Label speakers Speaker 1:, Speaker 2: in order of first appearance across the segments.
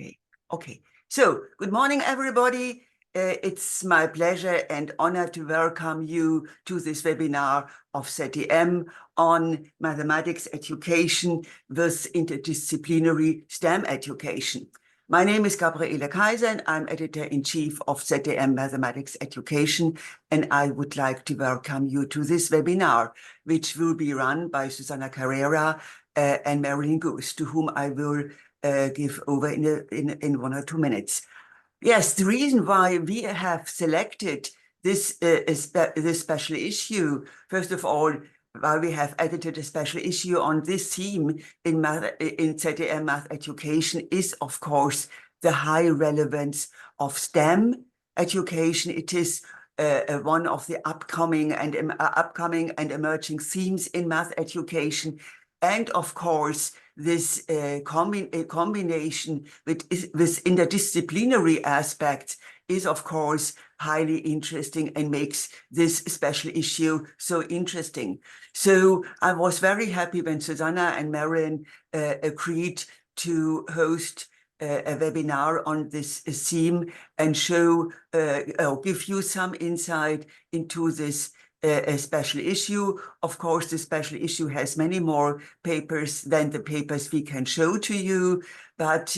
Speaker 1: Okay. Okay. So, good morning, everybody. It's my pleasure and honor to welcome you to this webinar of ZDM on mathematics education with interdisciplinary STEM education. My name is Gabriele Kaiser and I'm editor-in-chief of ZDM Mathematics Education, and I would like to welcome you to this webinar, which will be run by Susana Carreira and Merrilyn Goos, to whom I will give over in 1 or 2 minutes. Yes, the reason why we have selected this this special issue, first of all, why we have edited a special issue on this theme in ZDM Math Education is, of course, the high relevance of STEM education. It is one of the upcoming and emerging themes in math education. And of course, this combination with interdisciplinary aspects is, of course, highly interesting and makes this special issue so interesting. So I was very happy when Susana and Merrilyn agreed to host a webinar on this theme and give you some insight into this a special issue. Of course, the special issue has many more papers than the papers we can show to you. But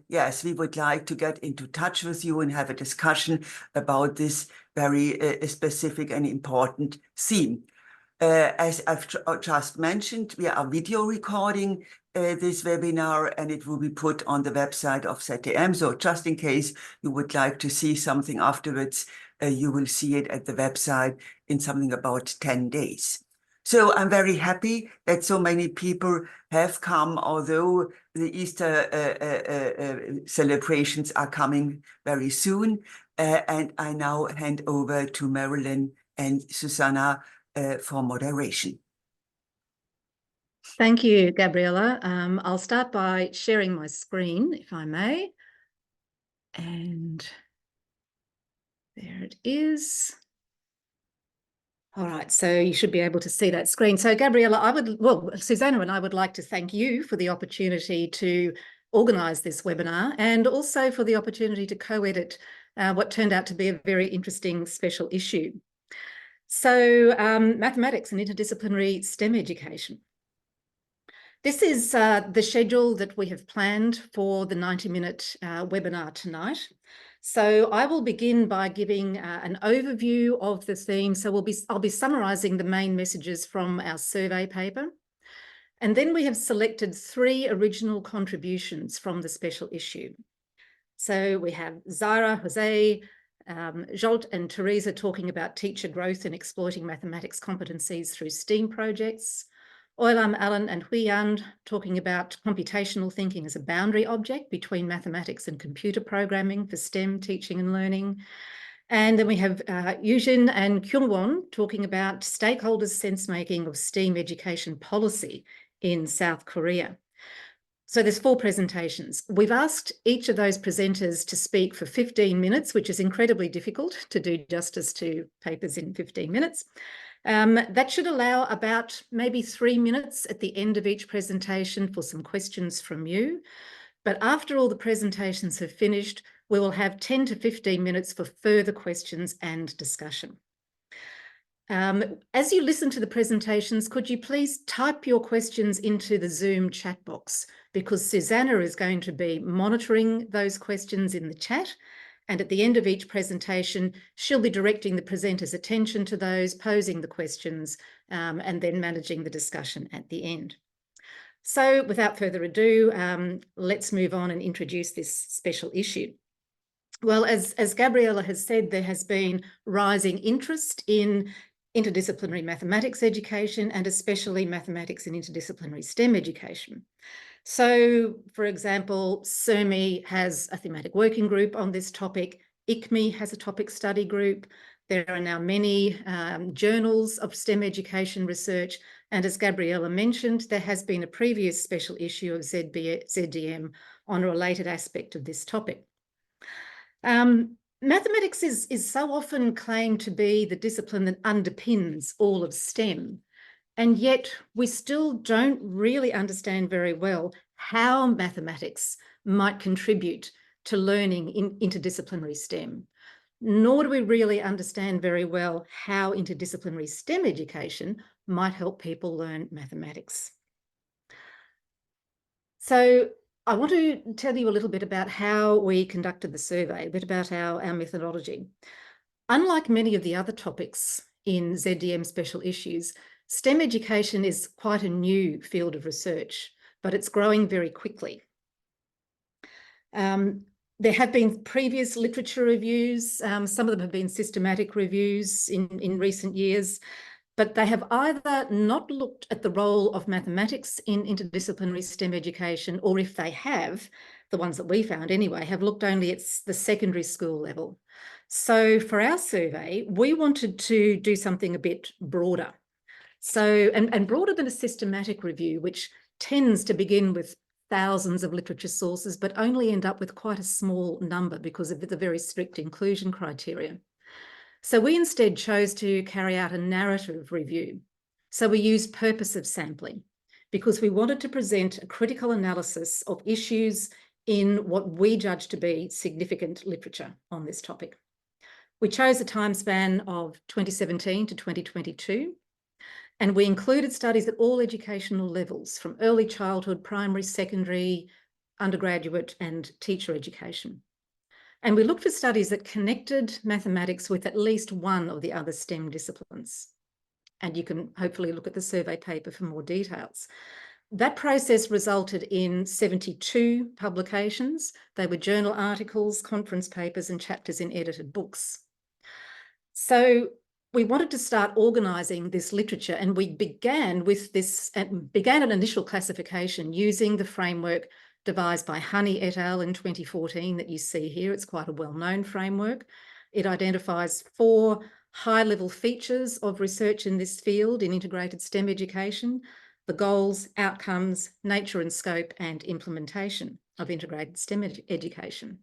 Speaker 1: yes, we would like to get into touch with you and have a discussion about this very specific and important theme. As I've just mentioned, we are video recording this webinar, and it will be put on the website of ZDM. So just in case you would like to see something afterwards, you will see it at the website in something about 10 days. So I'm very happy that so many people have come, although the Easter celebrations are coming very soon. And I now hand over to Merrilyn and Susana for moderation.
Speaker 2: Thank you, Gabriela. I'll start by sharing my screen, if I may. And there it is. All right, so you should be able to see that screen. So Gabriela, Susana and I would like to thank you for the opportunity to organise this webinar and also for the opportunity to co-edit what turned out to be a very interesting special issue. So mathematics and interdisciplinary STEM education. This is the schedule that we have planned for the 90-minute webinar tonight. So I will begin by giving an overview of the theme. So I'll be summarising the main messages from our survey paper. And then we have selected 3 original contributions from the special issue. So we have Zaira, Jose, Jolt and Teresa talking about teacher growth and exploiting mathematics competencies through STEAM projects. Oilam, Alan and Huiyang talking about computational thinking as a boundary object between mathematics and computer programming for STEM teaching and learning. And then we have Yujin and Kyungwon talking about stakeholders' sense-making of STEAM education policy in South Korea. So there's 4 presentations. We've asked each of those presenters to speak for 15 minutes, which is incredibly difficult to do justice to papers in 15 minutes. That should allow about maybe 3 minutes at the end of each presentation for some questions from you. But after all the presentations have finished, we will have 10 to 15 minutes for further questions and discussion. As you listen to the presentations, could you please type your questions into the Zoom chat box, because Susana is going to be monitoring those questions in the chat. And at the end of each presentation, she'll be directing the presenter's attention to those, posing the questions, and then managing the discussion at the end. So without further ado, let's move on and introduce this special issue. Well, as Gabriela has said, there has been rising interest in interdisciplinary mathematics education and especially mathematics and interdisciplinary STEM education. So, for example, SERMI has a thematic working group on this topic. ICME has a topic study group. There are now many journals of STEM education research. And as Gabriela mentioned, there has been a previous special issue of ZDM on a related aspect of this topic. Mathematics is so often claimed to be the discipline that underpins all of STEM. And yet we still don't really understand very well how mathematics might contribute to learning in interdisciplinary STEM, nor do we really understand very well how interdisciplinary STEM education might help people learn mathematics. So I want to tell you a little bit about how we conducted the survey, a bit about our methodology. Unlike many of the other topics in ZDM special issues, STEM education is quite a new field of research, but it's growing very quickly. There have been previous literature reviews. Some of them have been systematic reviews in recent years, but they have either not looked at the role of mathematics in interdisciplinary STEM education, or if they have, the ones that we found anyway, have looked only at the secondary school level. So for our survey, we wanted to do something a bit broader. So, and broader than a systematic review, which tends to begin with thousands of literature sources, but only end up with quite a small number because of the very strict inclusion criteria. So we instead chose to carry out a narrative review. So we used purposive sampling because we wanted to present a critical analysis of issues in what we judge to be significant literature on this topic. We chose a time span of 2017 to 2022, and we included studies at all educational levels, from early childhood, primary, secondary, undergraduate, and teacher education. And we looked for studies that connected mathematics with at least one of the other STEM disciplines. And you can hopefully look at the survey paper for more details. That process resulted in 72 publications. They were journal articles, conference papers, and chapters in edited books. So we wanted to start organising this literature, and we began an initial classification using the framework devised by Honey et al. In 2014 that you see here. It's quite a well-known framework. It identifies 4 high-level features of research in this field in integrated STEM education: the goals, outcomes, nature and scope, and implementation of integrated STEM education.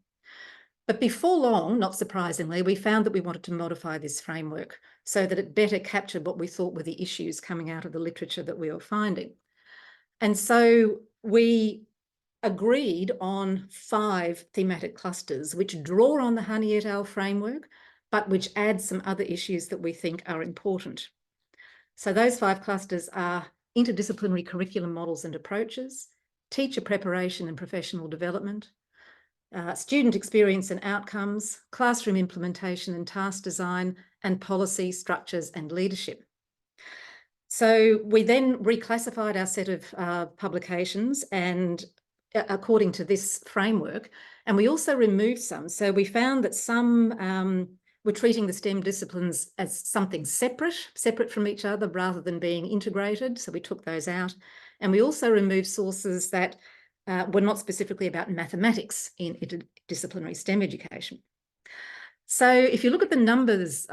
Speaker 2: But before long, not surprisingly, we found that we wanted to modify this framework so that it better captured what we thought were the issues coming out of the literature that we were finding. And so we agreed on 5 thematic clusters which draw on the Honey et al. Framework, but which add some other issues that we think are important. So those 5 clusters are interdisciplinary curriculum models and approaches, teacher preparation and professional development, student experience and outcomes, classroom implementation and task design, and policy, structures and leadership. So we then reclassified our set of publications and according to this framework, and we also removed some. So we found that some were treating the STEM disciplines as something separate from each other rather than being integrated. So we took those out, and we also removed sources that were not specifically about mathematics in interdisciplinary STEM education. So if you look at the numbers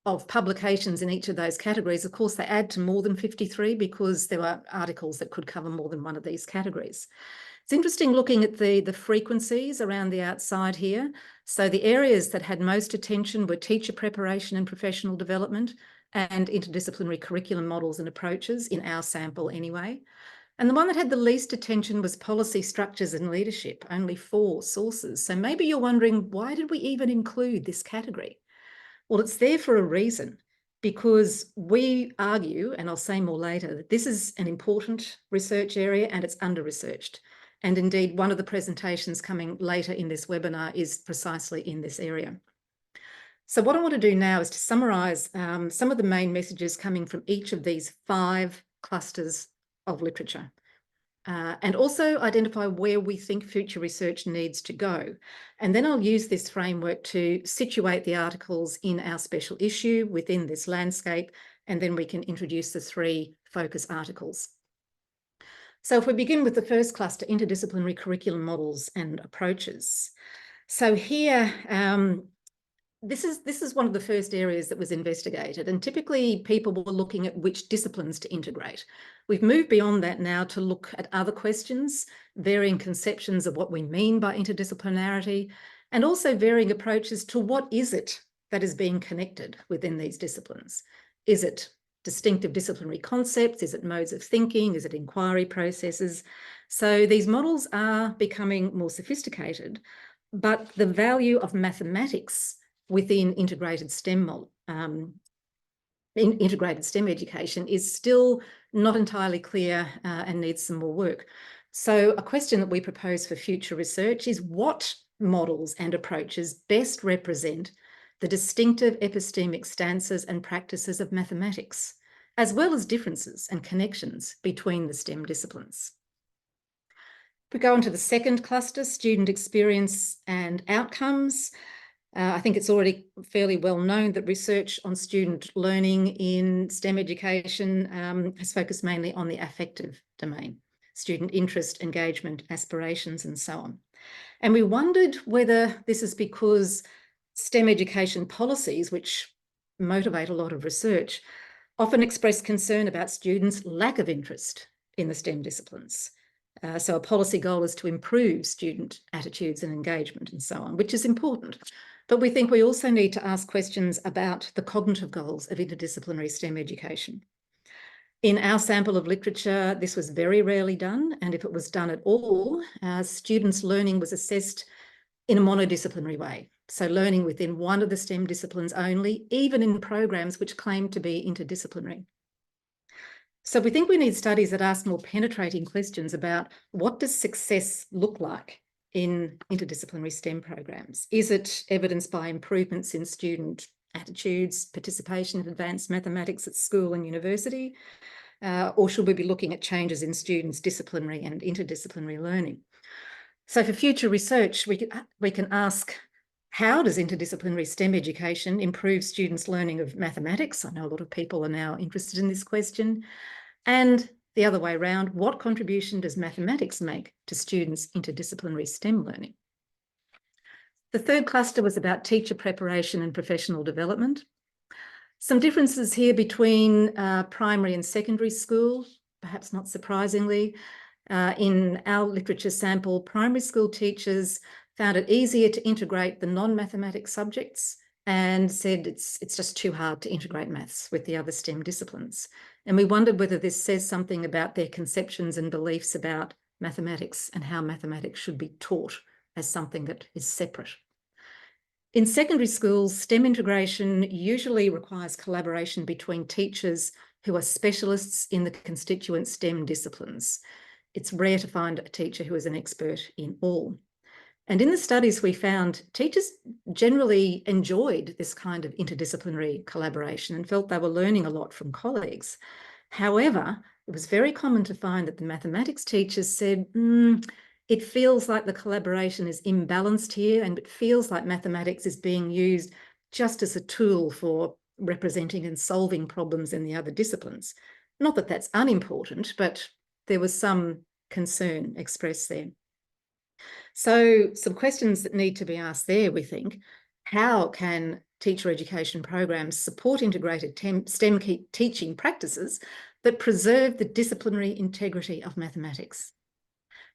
Speaker 2: of publications in each of those categories, of course, they add to more than 53 because there were articles that could cover more than one of these categories. It's interesting looking at the frequencies around the outside here. So the areas that had most attention were teacher preparation and professional development and interdisciplinary curriculum models and approaches, in our sample anyway. And the one that had the least attention was policy, structures and leadership, only 4 sources. So maybe you're wondering, why did we even include this category? Well, it's there for a reason, because we argue, and I'll say more later, that this is an important research area and it's under-researched. And indeed, one of the presentations coming later in this webinar is precisely in this area. So what I want to do now is to summarise some of the main messages coming from each of these 5 clusters of literature, and also identify where we think future research needs to go. And then I'll use this framework to situate the articles in our special issue within this landscape, and then we can introduce the 3 focus articles. So if we begin with the first cluster, interdisciplinary curriculum models and approaches. So here, this is one of the first areas that was investigated, and typically people were looking at which disciplines to integrate. We've moved beyond that now to look at other questions, varying conceptions of what we mean by interdisciplinarity, and also varying approaches to what is it that is being connected within these disciplines. Is it distinctive disciplinary concepts? Is it modes of thinking? Is it inquiry processes? So these models are becoming more sophisticated, but the value of mathematics within integrated STEM education is still not entirely clear and needs some more work. So a question that we propose for future research is what models and approaches best represent the distinctive epistemic stances and practices of mathematics, as well as differences and connections between the STEM disciplines. If we go on to the second cluster, student experience and outcomes, I think it's already fairly well known that research on student learning in STEM education has focused mainly on the affective domain, student interest, engagement, aspirations, and so on. And we wondered whether this is because STEM education policies, which motivate a lot of research, often express concern about students' lack of interest in the STEM disciplines. So a policy goal is to improve student attitudes and engagement and so on, which is important. But we think we also need to ask questions about the cognitive goals of interdisciplinary STEM education. In our sample of literature, this was very rarely done, and if it was done at all, students' learning was assessed in a monodisciplinary way. So learning within one of the STEM disciplines only, even in programs which claim to be interdisciplinary. So we think we need studies that ask more penetrating questions about what does success look like in interdisciplinary STEM programs? Is it evidenced by improvements in student attitudes, participation in advanced mathematics at school and university? Or should we be looking at changes in students' disciplinary and interdisciplinary learning? So for future research, we can ask, how does interdisciplinary STEM education improve students' learning of mathematics? I know a lot of people are now interested in this question. And the other way around, what contribution does mathematics make to students' interdisciplinary STEM learning? The third cluster was about teacher preparation and professional development. Some differences here between primary and secondary school, perhaps not surprisingly. In our literature sample, primary school teachers found it easier to integrate the non-mathematics subjects and said it's just too hard to integrate maths with the other STEM disciplines. And we wondered whether this says something about their conceptions and beliefs about mathematics and how mathematics should be taught as something that is separate. In secondary schools, STEM integration usually requires collaboration between teachers who are specialists in the constituent STEM disciplines. It's rare to find a teacher who is an expert in all. And in the studies, we found teachers generally enjoyed this kind of interdisciplinary collaboration and felt they were learning a lot from colleagues. However, it was very common to find that the mathematics teachers said, it feels like the collaboration is imbalanced here, and it feels like mathematics is being used just as a tool for representing and solving problems in the other disciplines. Not that that's unimportant, but there was some concern expressed there. So some questions that need to be asked there, we think. How can teacher education programs support integrated STEM teaching practices that preserve the disciplinary integrity of mathematics?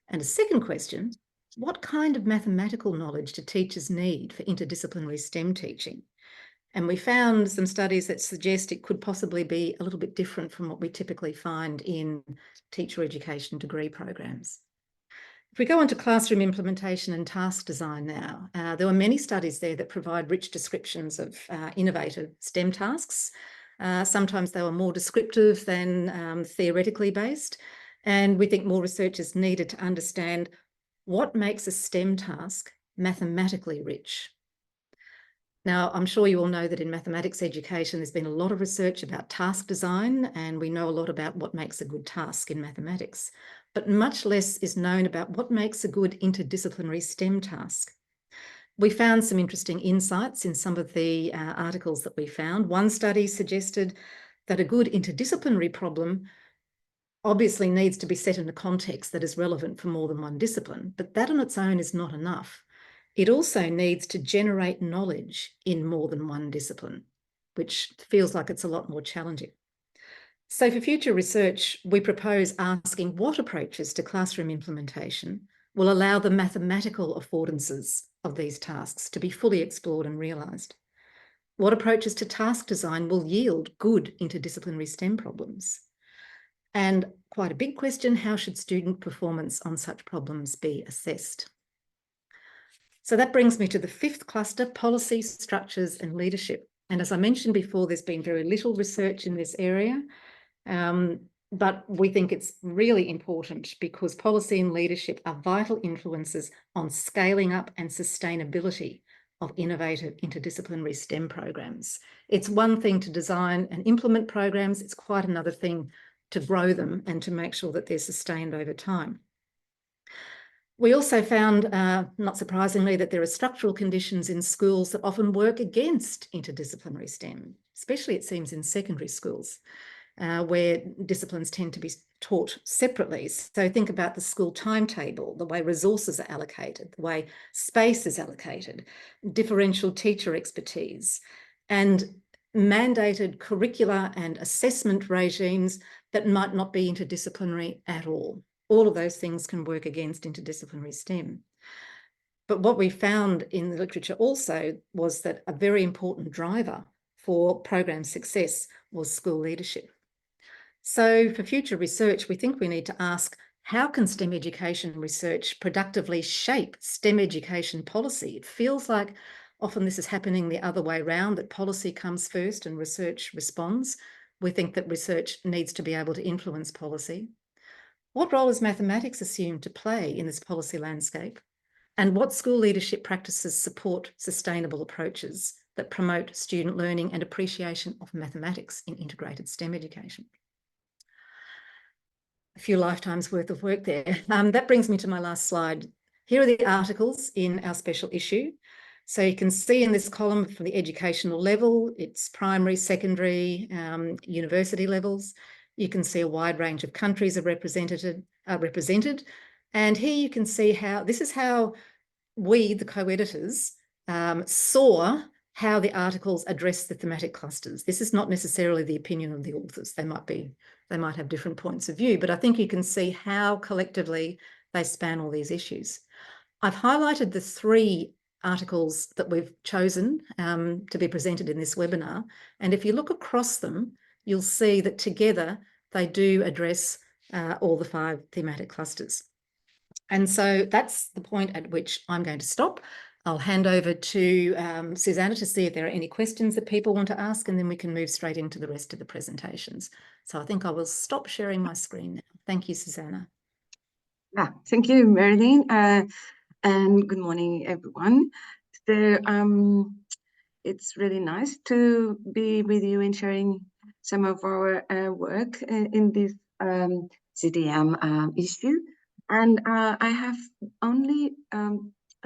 Speaker 2: And a second question, what kind of mathematical knowledge do teachers need for interdisciplinary STEM teaching? And we found some studies that suggest it could possibly be a little bit different from what we typically find in teacher education degree programs. If we go on to classroom implementation and task design now, there were many studies there that provide rich descriptions of innovative STEM tasks. Sometimes they were more descriptive than theoretically based. And we think more research is needed to understand what makes a STEM task mathematically rich. Now, I'm sure you all know that in mathematics education, there's been a lot of research about task design, and we know a lot about what makes a good task in mathematics, but much less is known about what makes a good interdisciplinary STEM task. We found some interesting insights in some of the articles that we found. One study suggested that a good interdisciplinary problem obviously needs to be set in a context that is relevant for more than one discipline, but that on its own is not enough. It also needs to generate knowledge in more than one discipline, which feels like it's a lot more challenging. So for future research, we propose asking what approaches to classroom implementation will allow the mathematical affordances of these tasks to be fully explored and realised. What approaches to task design will yield good interdisciplinary STEM problems? And quite a big question, how should student performance on such problems be assessed? So that brings me to the fifth cluster, policy, structures and leadership. And as I mentioned before, there's been very little research in this area, but we think it's really important because policy and leadership are vital influences on scaling up and sustainability of innovative interdisciplinary STEM programs. It's one thing to design and implement programs, it's quite another thing to grow them and to make sure that they're sustained over time. We also found, not surprisingly, that there are structural conditions in schools that often work against interdisciplinary STEM, especially it seems in secondary schools, where disciplines tend to be taught separately. So think about the school timetable, the way resources are allocated, the way space is allocated, differential teacher expertise, and mandated curricula and assessment regimes that might not be interdisciplinary at all. All of those things can work against interdisciplinary STEM. But what we found in the literature also was that a very important driver for program success was school leadership. So for future research, we think we need to ask, how can STEM education research productively shape STEM education policy? It feels like often this is happening the other way around, that policy comes first and research responds. We think that research needs to be able to influence policy. What role is mathematics assumed to play in this policy landscape? And what school leadership practices support sustainable approaches that promote student learning and appreciation of mathematics in integrated STEM education? A few lifetimes worth of work there. That brings me to my last slide. Here are the articles in our special issue. So you can see in this column for the educational level, it's primary, secondary, university levels. You can see a wide range of countries are represented. And here you can see how, this is how we, the co-editors, saw how the articles address the thematic clusters. This is not necessarily the opinion of the authors. They might have different points of view, but I think you can see how collectively they span all these issues. I've highlighted the three articles that we've chosen to be presented in this webinar. And if you look across them, you'll see that together they do address all the 5 thematic clusters. And so that's the point at which I'm going to stop. I'll hand over to Susana to see if there are any questions that people want to ask, and then we can move straight into the rest of the presentations. So I think I will stop sharing my screen now. Thank you, Susana.
Speaker 3: Yeah, thank you, Merrilyn, and good morning, everyone. So it's really nice to be with you and sharing some of our work in this ZDM issue. And I have only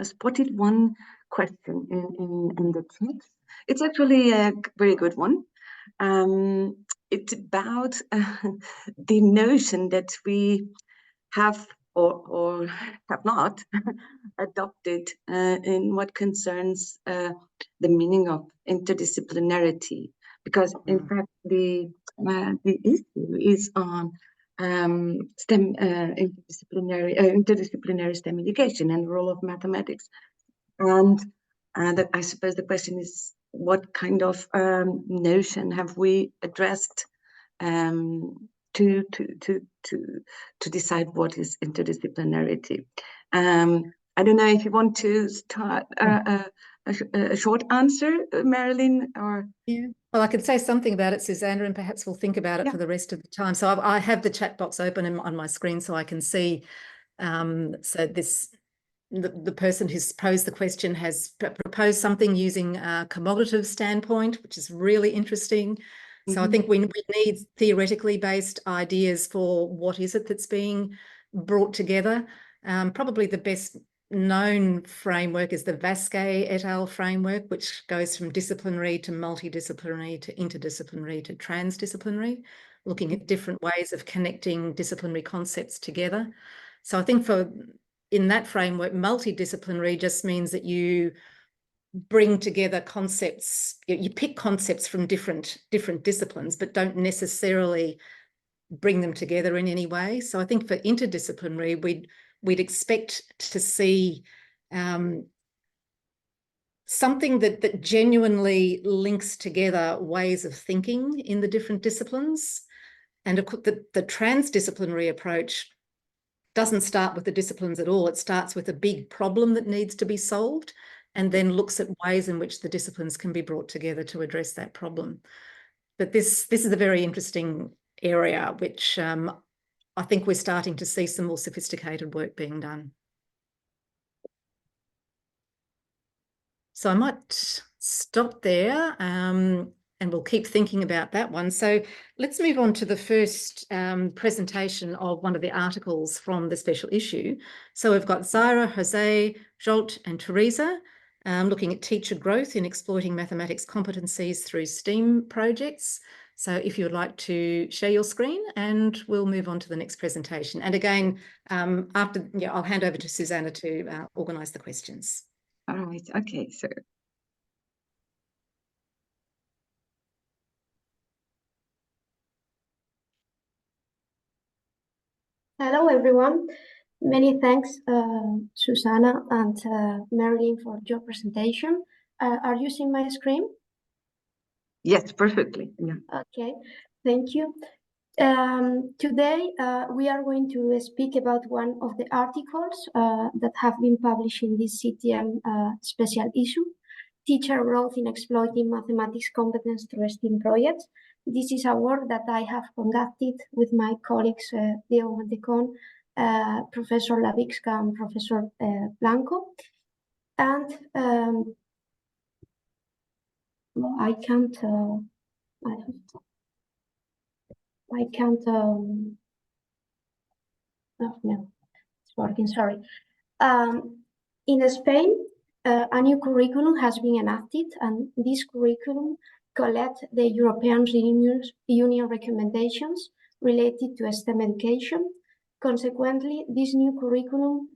Speaker 3: spotted one question in the text. It's actually a very good one. It's about the notion that we have or have not adopted in what concerns the meaning of interdisciplinarity, because in fact the issue is on STEM interdisciplinary STEM education and the role of mathematics. And I suppose the question is, what kind of notion have we addressed to decide what is interdisciplinarity? I don't know if you want to start a short answer, Merrilyn, or...
Speaker 2: Yeah, well, I could say something about it, Susana, and perhaps we'll think about it for the rest of the time. So I have the chat box open on my screen so I can see. So the person who's posed the question has proposed something using a commutative standpoint, which is really interesting. So I think we need theoretically based ideas for what is it that's being brought together. Probably the best known framework is the Vasquez et al. Framework, which goes from disciplinary to multidisciplinary to interdisciplinary to transdisciplinary, looking at different ways of connecting disciplinary concepts together. So I think in that framework, multidisciplinary just means that you bring together concepts, you pick concepts from different disciplines, but don't necessarily bring them together in any way. So I think for interdisciplinary, we'd expect to see something that genuinely links together ways of thinking in the different disciplines. And the transdisciplinary approach doesn't start with the disciplines at all. It starts with a big problem that needs to be solved and then looks at ways in which the disciplines can be brought together to address that problem. But this is a very interesting area, which I think we're starting to see some more sophisticated work being done. So I might stop there and we'll keep thinking about that one. So let's move on to the first presentation of one of the articles from the special issue. So we've got Zaira, Jose, Jolt and Teresa looking at teacher growth in exploiting mathematics competencies through STEAM projects. So if you would like to share your screen, and we'll move on to the next presentation. And again, I'll hand over to Susana to organise the questions.
Speaker 3: All right, okay, so.
Speaker 4: Hello, everyone. Many thanks, Susana and Merrilyn, for your presentation. Are you seeing my screen?
Speaker 3: Yes, perfectly. Yeah.
Speaker 4: Okay, thank you. Today, we are going to speak about one of the articles that have been published in this ZDM special issue, Teacher Growth in Exploiting Mathematics Competence Through STEAM Projects. This is a work that I have conducted with my colleagues, Diego Montecón, Professor Lavicka and Professor Blanco. And well, I can't, oh, no, it's working, sorry. In Spain, a new curriculum has been enacted, and this curriculum collects the European Union recommendations related to STEM education. Consequently, this new curriculum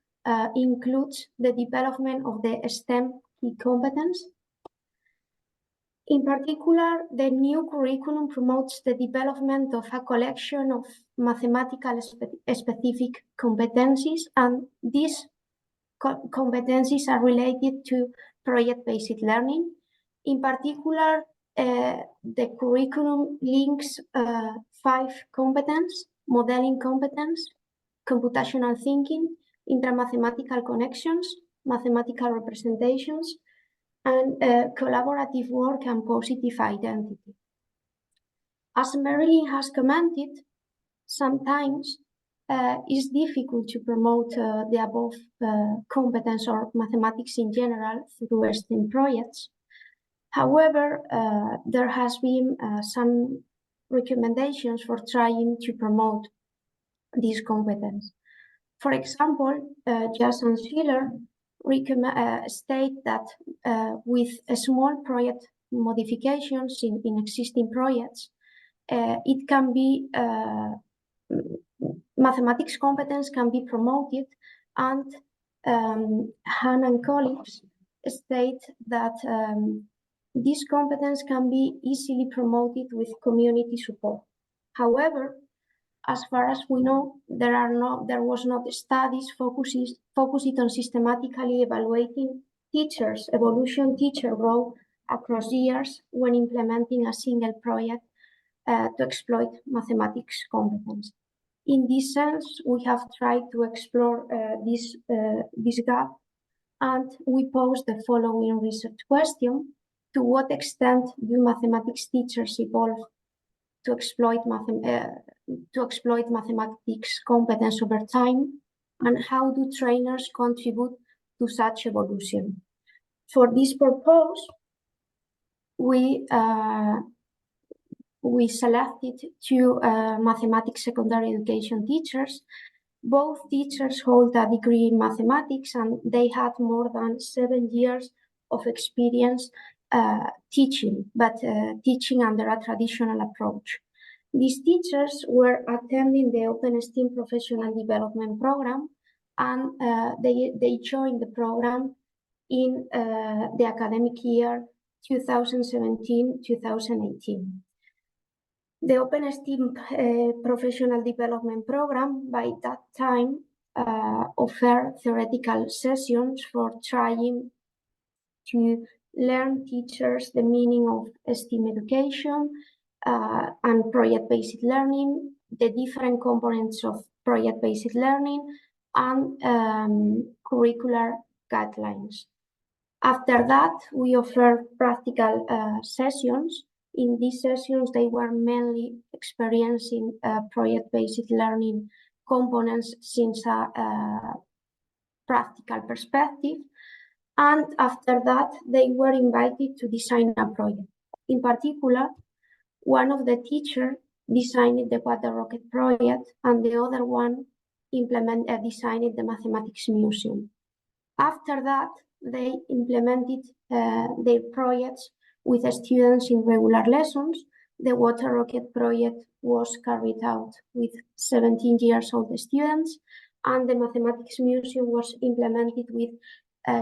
Speaker 4: includes the development of the STEM key competence. In particular, the new curriculum promotes the development of a collection of mathematical specific competencies, and these competencies are related to project-based learning. In particular, the curriculum links 5 competences: modeling competence, computational thinking, intramathematical connections, mathematical representations, and collaborative work and positive identity. As Merrilyn has commented, sometimes it's difficult to promote the above competence or mathematics in general through STEM projects. However, there has been some recommendations for trying to promote this competence. For example, Jas and Schiller state that with a small project modifications in existing projects, it can be mathematics competence can be promoted, and Han and colleagues state that this competence can be easily promoted with community support. However, as far as we know, there was not studies focused on systematically evaluating teachers' evolution, teacher growth across years when implementing a single project to exploit mathematics competence. In this sense, we have tried to explore this gap, and we pose the following research question: to what extent do mathematics teachers evolve to exploit mathematics competence over time, and how do trainers contribute to such evolution? For this purpose, we selected 2 mathematics secondary education teachers. Both teachers hold a degree in mathematics, and they had more than 7 years of experience teaching, but teaching under a traditional approach. These teachers were attending the Open STEAM Professional Development Program, and they joined the program in the academic year 2017-2018. The Open STEAM Professional Development Program by that time offered theoretical sessions for trying to learn teachers the meaning of STEAM education and project-based learning, the different components of project-based learning, and curricular guidelines. After that, we offer practical sessions. In these sessions, they were mainly experiencing project-based learning components since a practical perspective. And after that, they were invited to design a project. In particular, one of the teachers designed the water rocket project, and the other one designed the mathematics museum. After that, they implemented their projects with students in regular lessons. The water rocket project was carried out with 17 years old students, and the mathematics museum was implemented with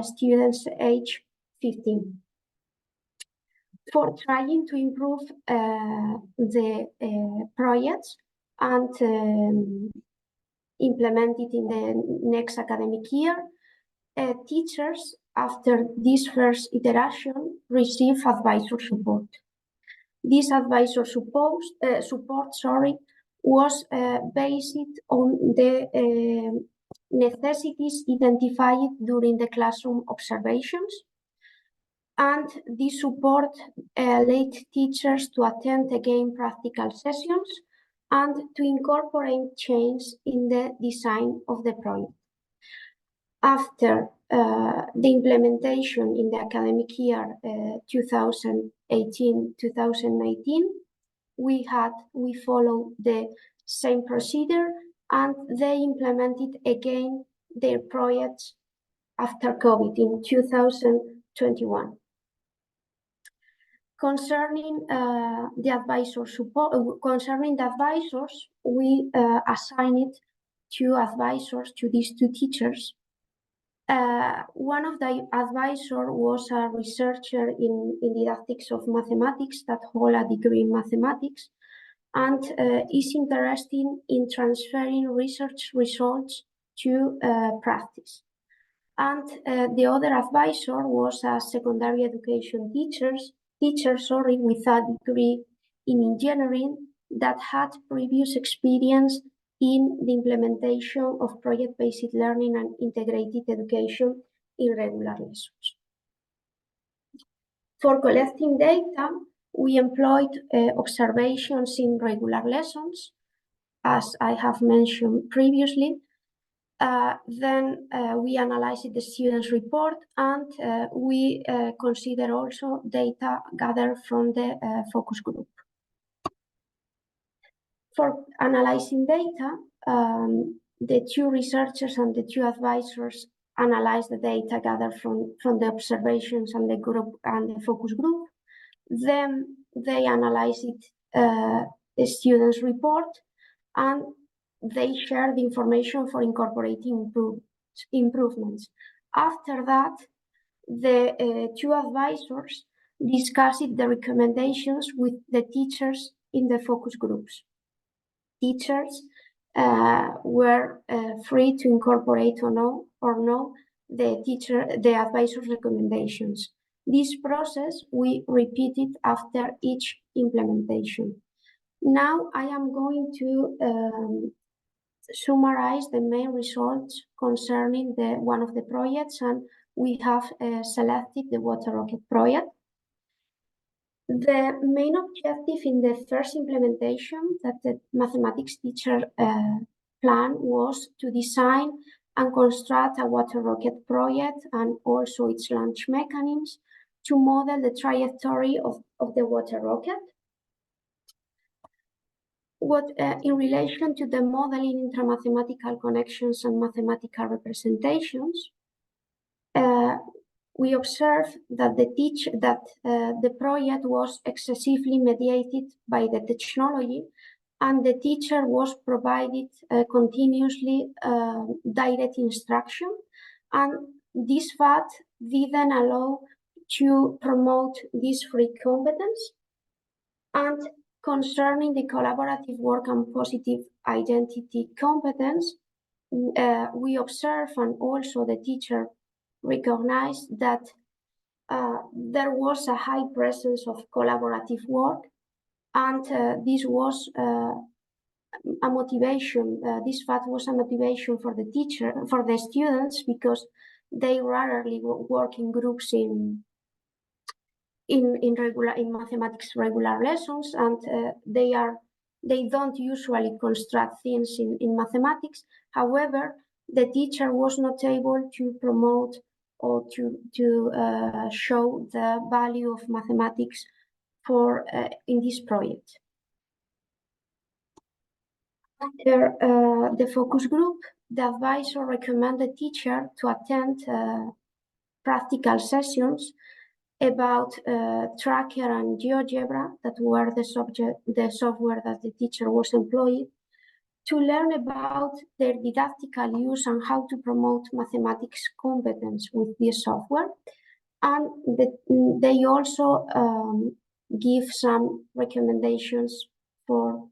Speaker 4: students age 15. For trying to improve the projects and implement it in the next academic year, teachers, after this first iteration, receive advisor support. This advisor support was based on the necessities identified during the classroom observations, and this support led teachers to attend again practical sessions and to incorporate change in the design of the project. After the implementation in the academic year 2018-2019, we followed the same procedure, and they implemented again their projects after COVID in 2021. Concerning the advisor support, concerning the advisors, we assigned 2 advisors to these 2 teachers. One of the advisors was a researcher in didactics of mathematics that holds a degree in mathematics and is interested in transferring research results to practice. And the other advisor was a secondary education teacher with a degree in engineering that had previous experience in the implementation of project-based learning and integrated education in regular lessons. For collecting data, we employed observations in regular lessons, as I have mentioned previously. Then we analyzed the students' report, and we consider also data gathered from the focus group. For analyzing data, the 2 researchers and the 2 advisors analyzed the data gathered from the observations and the group and the focus group. Then they analyzed the students' report, and they shared the information for incorporating improvements. After that, the 2 advisors discussed the recommendations with the teachers in the focus groups. Teachers were free to incorporate or no the advisor's recommendations. This process we repeated after each implementation. Now I am going to summarize the main results concerning one of the projects, and we have selected the water rocket project. The main objective in the first implementation that the mathematics teacher planned was to design and construct a water rocket project and also its launch mechanisms to model the trajectory of the water rocket. In relation to the modeling intra-mathematical connections and mathematical representations, we observed that the project was excessively mediated by the technology, and the teacher was provided continuously direct instruction, and this fact didn't allow to promote this free competence. And concerning the collaborative work and positive identity competence, we observe, and also the teacher recognized, that there was a high presence of collaborative work, and this was a motivation. This fact was a motivation for the students, because they rarely work in groups in mathematics regular lessons, and they don't usually construct things in mathematics. However, the teacher was not able to promote or to show the value of mathematics in this project. After the focus group, the advisor recommended the teacher to attend practical sessions about Tracker and GeoGebra, that were the software that the teacher was employed, to learn about their didactical use and how to promote mathematics competence with this software. And they also give some recommendations for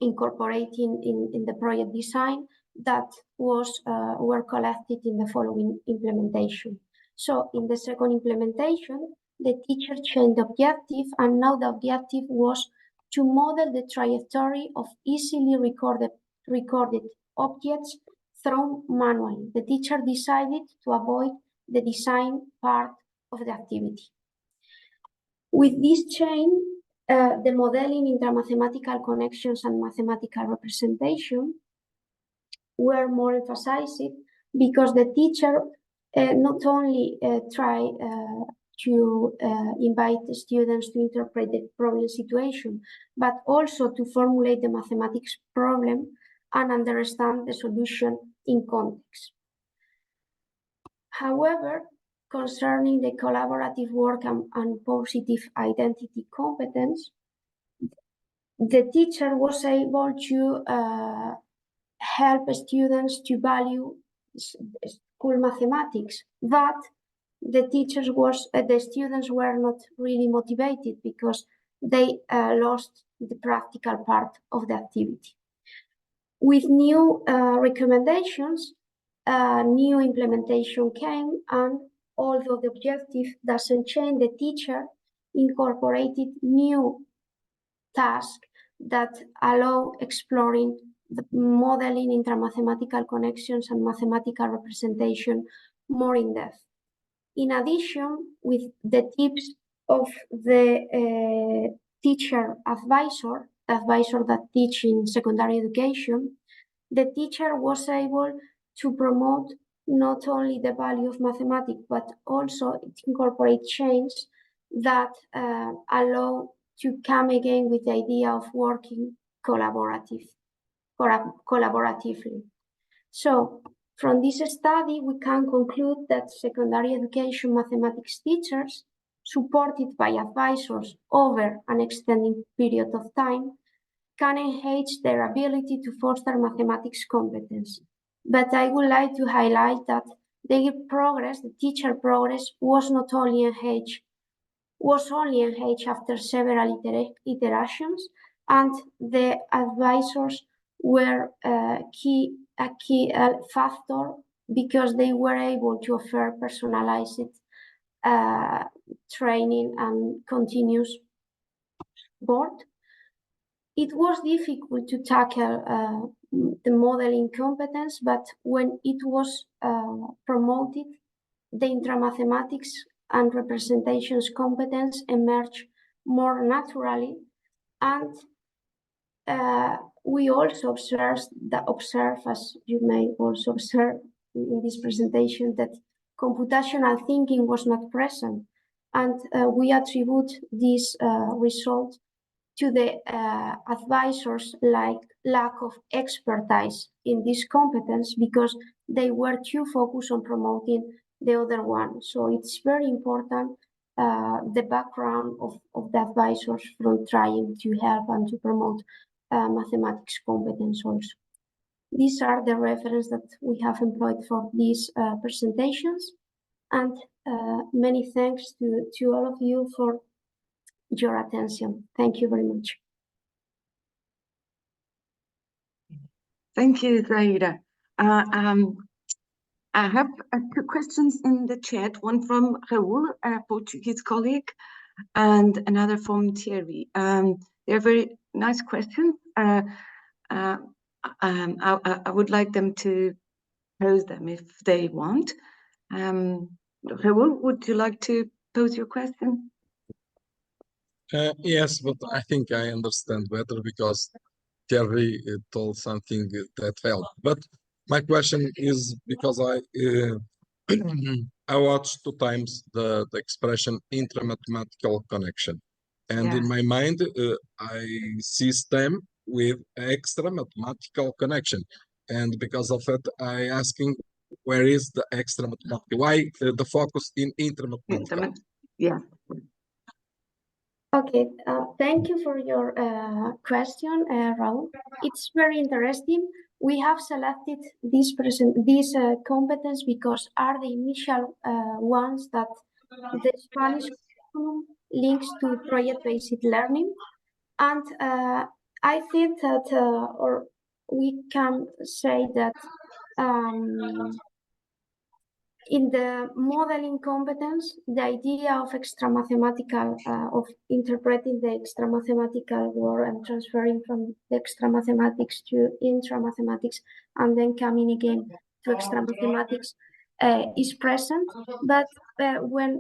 Speaker 4: incorporating in the project design that were collected in the following implementation. So in the second implementation, the teacher changed the objective, and now the objective was to model the trajectory of easily recorded objects thrown manually. The teacher decided to avoid the design part of the activity. With this change, the modeling, intermathematical connections, and mathematical representation were more emphasized, because the teacher not only try to invite the students to interpret the problem situation, but also to formulate the mathematics problem and understand the solution in context. However, concerning the collaborative work and positive identity competence, the teacher was able to help students to value school mathematics, but the students were not really motivated, because they lost the practical part of the activity. With new recommendations, new implementation came, and although the objective doesn't change, the teacher incorporated new tasks that allow exploring the modeling, intermathematical connections, and mathematical representation more in depth. In addition, with the tips of the teacher advisor that teach in secondary education, the teacher was able to promote not only the value of mathematics, but also incorporate change that allow to come again with the idea of working collaboratively. So, from this study, we can conclude that secondary education mathematics teachers, supported by advisors over an extended period of time, can enhance their ability to foster mathematics competence. But I would like to highlight that their progress, the teacher progress, was only enhanced after several iterations, and the advisors were a key factor, because they were able to offer personalized training and continuous support. It was difficult to tackle the modeling competence, but when it was promoted, the intramathematics and representations competence emerged more naturally, and we also observe, as you may also observe in this presentation, that computational thinking was not present, and we attribute this result to the advisors' lack of expertise in this competence, because they were too focused on promoting the other one. So it's very important the background of the advisors from trying to help and to promote mathematics competence also. These are the references that we have employed for these presentations, and many thanks to all of you for your attention. Thank you very much.
Speaker 3: Thank you, Zaira. I have two questions in the chat, one from Raul, a Portuguese colleague, and another from Thierry. They're very nice questions. I would like them to pose them if they want. Raul, would you like to pose your question?
Speaker 5: Yes, but I think I understand better because Thierry told something that helped. But my question is because I watched 2 times the expression intra-mathematical connection. And in my mind, I see STEM with extra mathematical connection. And because of it, I asking where is the extra mathematical? Why the focus in intra-mathematical?
Speaker 3: Yeah.
Speaker 4: Okay, thank you for your question, Raul. It's very interesting. We have selected these competence because are the initial ones that the Spanish curriculum links to project-based learning. And I think that, or we can say that in the modeling competence, the idea of extra mathematical, of interpreting the extra mathematical world and transferring from the extra mathematics to intra mathematics and then coming again to extra mathematics is present. But when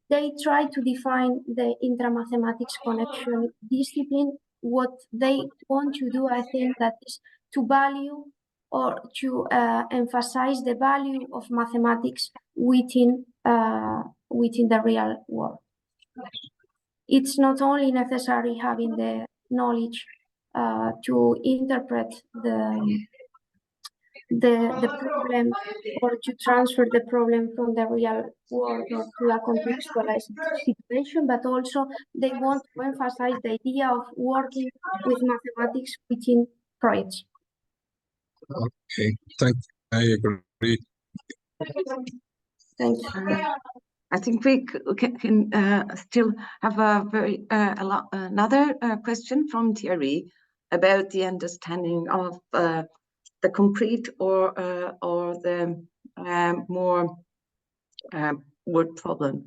Speaker 4: they try to define the intra mathematics connection discipline, what they want to do, I think, that is to value or to emphasize the value of mathematics within the real world. It's not only necessary having the knowledge to interpret the problem or to transfer the problem from the real world or to a contextualized situation, but also they want to emphasize the idea of working with mathematics within projects.
Speaker 5: Okay, thank you. I agree.
Speaker 4: Thank you.
Speaker 3: I think we can still have another question from Thierry about the understanding of the concrete or the more word problem.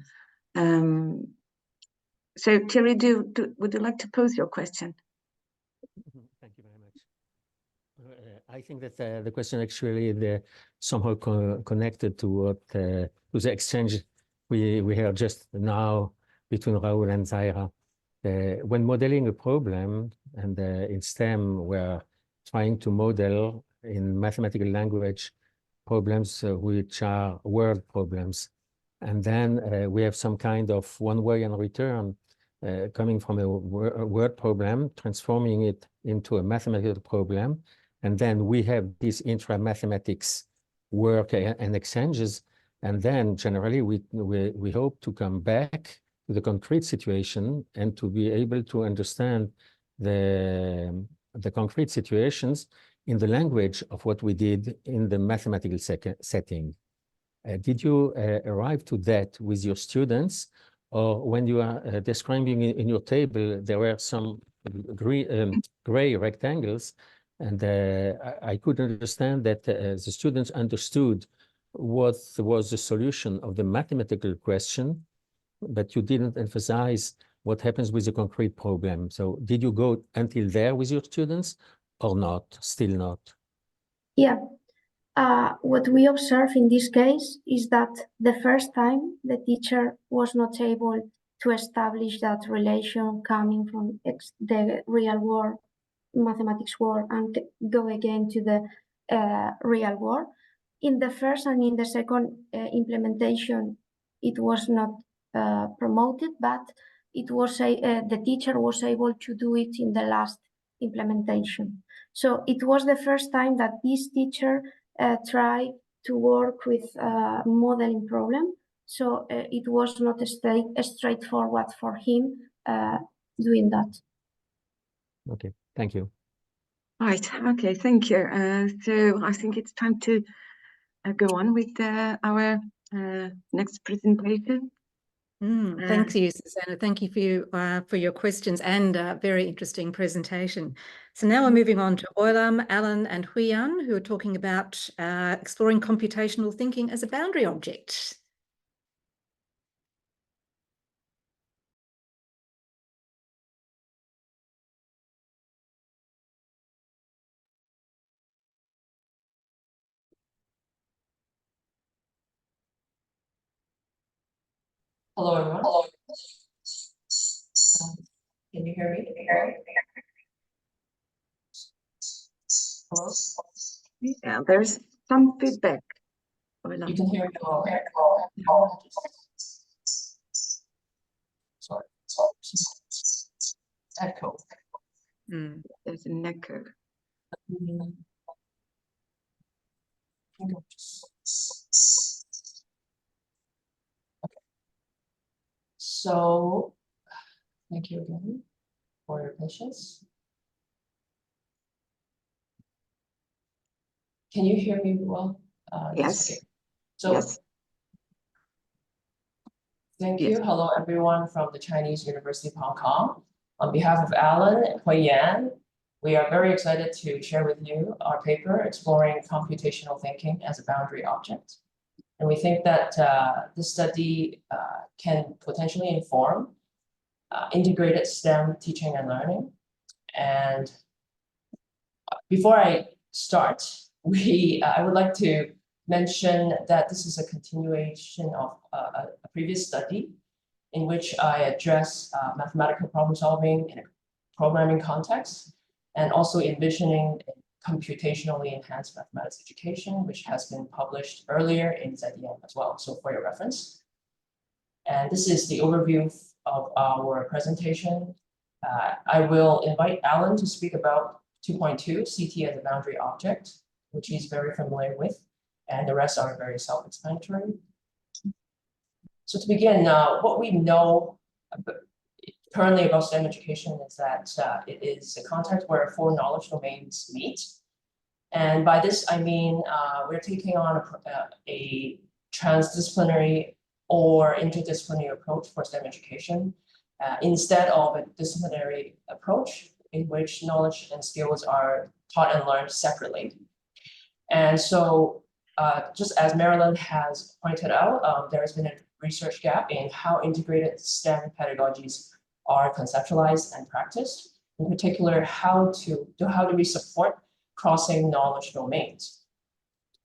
Speaker 3: So Thierry, would you like to pose your question?
Speaker 6: Thank you very much. I think that the question actually is somehow connected to what to the exchange we heard just now between Raul and Zaira. When modeling a problem, and in STEM, we're trying to model in mathematical language problems which are word problems. And then we have some kind of one way and return coming from a word problem, transforming it into a mathematical problem. And then we have these intra-mathematics work and exchanges. And then generally we hope to come back to the concrete situation and to be able to understand the concrete situations in the language of what we did in the mathematical setting. Did you arrive to that with your students, or when you are describing in your table, there were some gray rectangles, and I could understand that the students understood what was the solution of the mathematical question, but you didn't emphasize what happens with the concrete problem. So did you go until there with your students or not? Still not?
Speaker 4: Yeah. What we observe in this case is that the first time the teacher was not able to establish that relation coming from the real world, mathematics world, and go again to the real world. In the first and in the second implementation, it was not promoted, but it was the teacher was able to do it in the last implementation. So it was the first time that this teacher tried to work with a modeling problem. So it was not straightforward for him doing that.
Speaker 6: Okay, thank you.
Speaker 3: Right, okay, thank you. So I think it's time to go on with our next presentation.
Speaker 2: Thank you, Susana. Thank you for your questions and a very interesting presentation. So now we're moving on to Oilam, Alan and Huiyan, who are talking about exploring computational thinking as a boundary object.
Speaker 7: Hello, everyone. Hello. Can you hear me? Hello?
Speaker 3: Yeah, there's some feedback.
Speaker 7: You can hear me well. Sorry. Echo.
Speaker 3: There's an echo.
Speaker 7: Okay. So, thank you again for your patience. Can you hear me well?
Speaker 3: Yes.
Speaker 7: Okay. So,
Speaker 3: Yes.
Speaker 7: thank
Speaker 3: Yes.
Speaker 7: you. Hello, everyone from the Chinese University of Hong Kong. On behalf of Alan and Huiyan, we are very excited to share with you our paper, Exploring Computational Thinking as a Boundary Object. And we think that this study can potentially inform integrated STEM teaching and learning. And before I start, I would like to mention that this is a continuation of a previous study in which I address mathematical problem solving in a programming context, and also envisioning computationally enhanced mathematics education, which has been published earlier in ZDM as well, so for your reference. And this is the overview of our presentation. I will invite Alan to speak about 2.2, CT as a boundary object, which he's very familiar with, and the rest are very self-explanatory. So to begin, what we know currently about STEM education is that it is a context where 4 knowledge domains meet. And by this, I mean, we're taking on a transdisciplinary or interdisciplinary approach for STEM education, instead of a disciplinary approach in which knowledge and skills are taught and learned separately. And so, just as Merrilyn has pointed out, there has been a research gap in how integrated STEM pedagogies are conceptualized and practiced. In particular, how do we support crossing knowledge domains?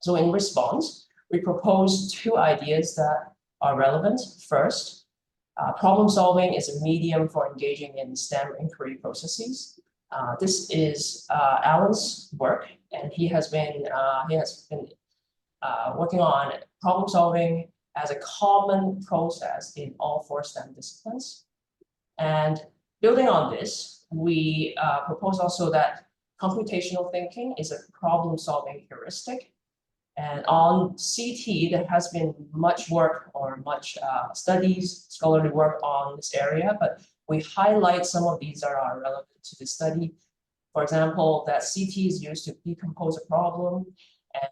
Speaker 7: So in response, we propose 2 ideas that are relevant. First, problem solving is a medium for engaging in STEM inquiry processes. This is Alan's work, and he has been working on problem solving as a common process in all 4 STEM disciplines. And building on this, we propose also that computational thinking is a problem-solving heuristic. And on CT, there has been much work or much studies, scholarly work on this area, but we highlight some of these that are relevant to the study. For example, that CT is used to decompose a problem and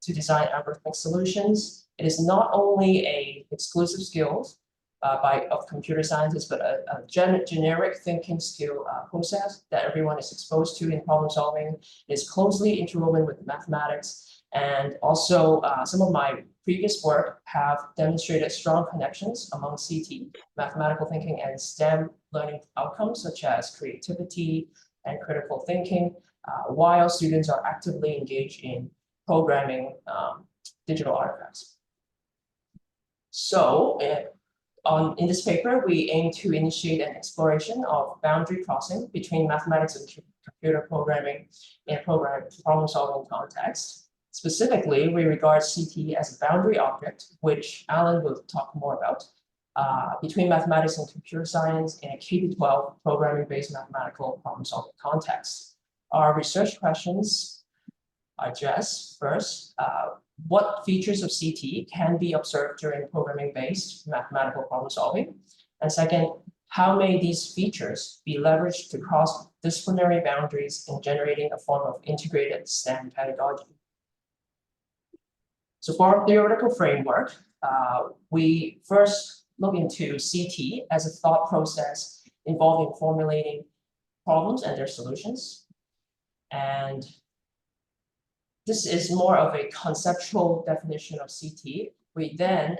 Speaker 7: to design algorithmic solutions. It is not only a exclusive skills of computer scientists, but a generic thinking skill process that everyone is exposed to in problem solving. It is closely interwoven with mathematics. And also some of my previous work have demonstrated strong connections among CT, mathematical thinking, and STEM learning outcomes, such as creativity and critical thinking, while students are actively engaged in programming digital artifacts. So in this paper, we aim to initiate an exploration of boundary crossing between mathematics and computer programming in a problem-solving context. Specifically, we regard CT as a boundary object, which Alan will talk more about, between mathematics and computer science in a K-12 programming-based mathematical problem-solving context. Our research questions address first, what features of CT can be observed during programming-based mathematical problem solving? And second, how may these features be leveraged to cross disciplinary boundaries in generating a form of integrated STEM pedagogy? So for our theoretical framework, we first look into CT as a thought process involving formulating problems and their solutions. And this is more of a conceptual definition of CT. We then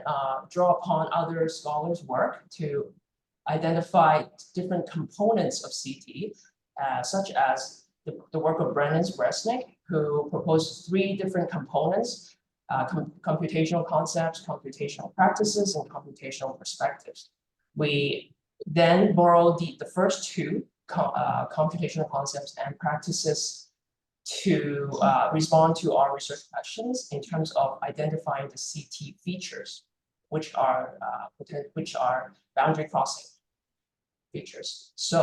Speaker 7: draw upon other scholars' work to identify different components of CT, such as the work of Brennan Resnick, who proposed 3 different components: computational concepts, computational practices, and computational perspectives. We then borrowed the first 2 computational concepts and practices to respond to our research questions in terms of identifying the CT features, which are boundary crossing features. So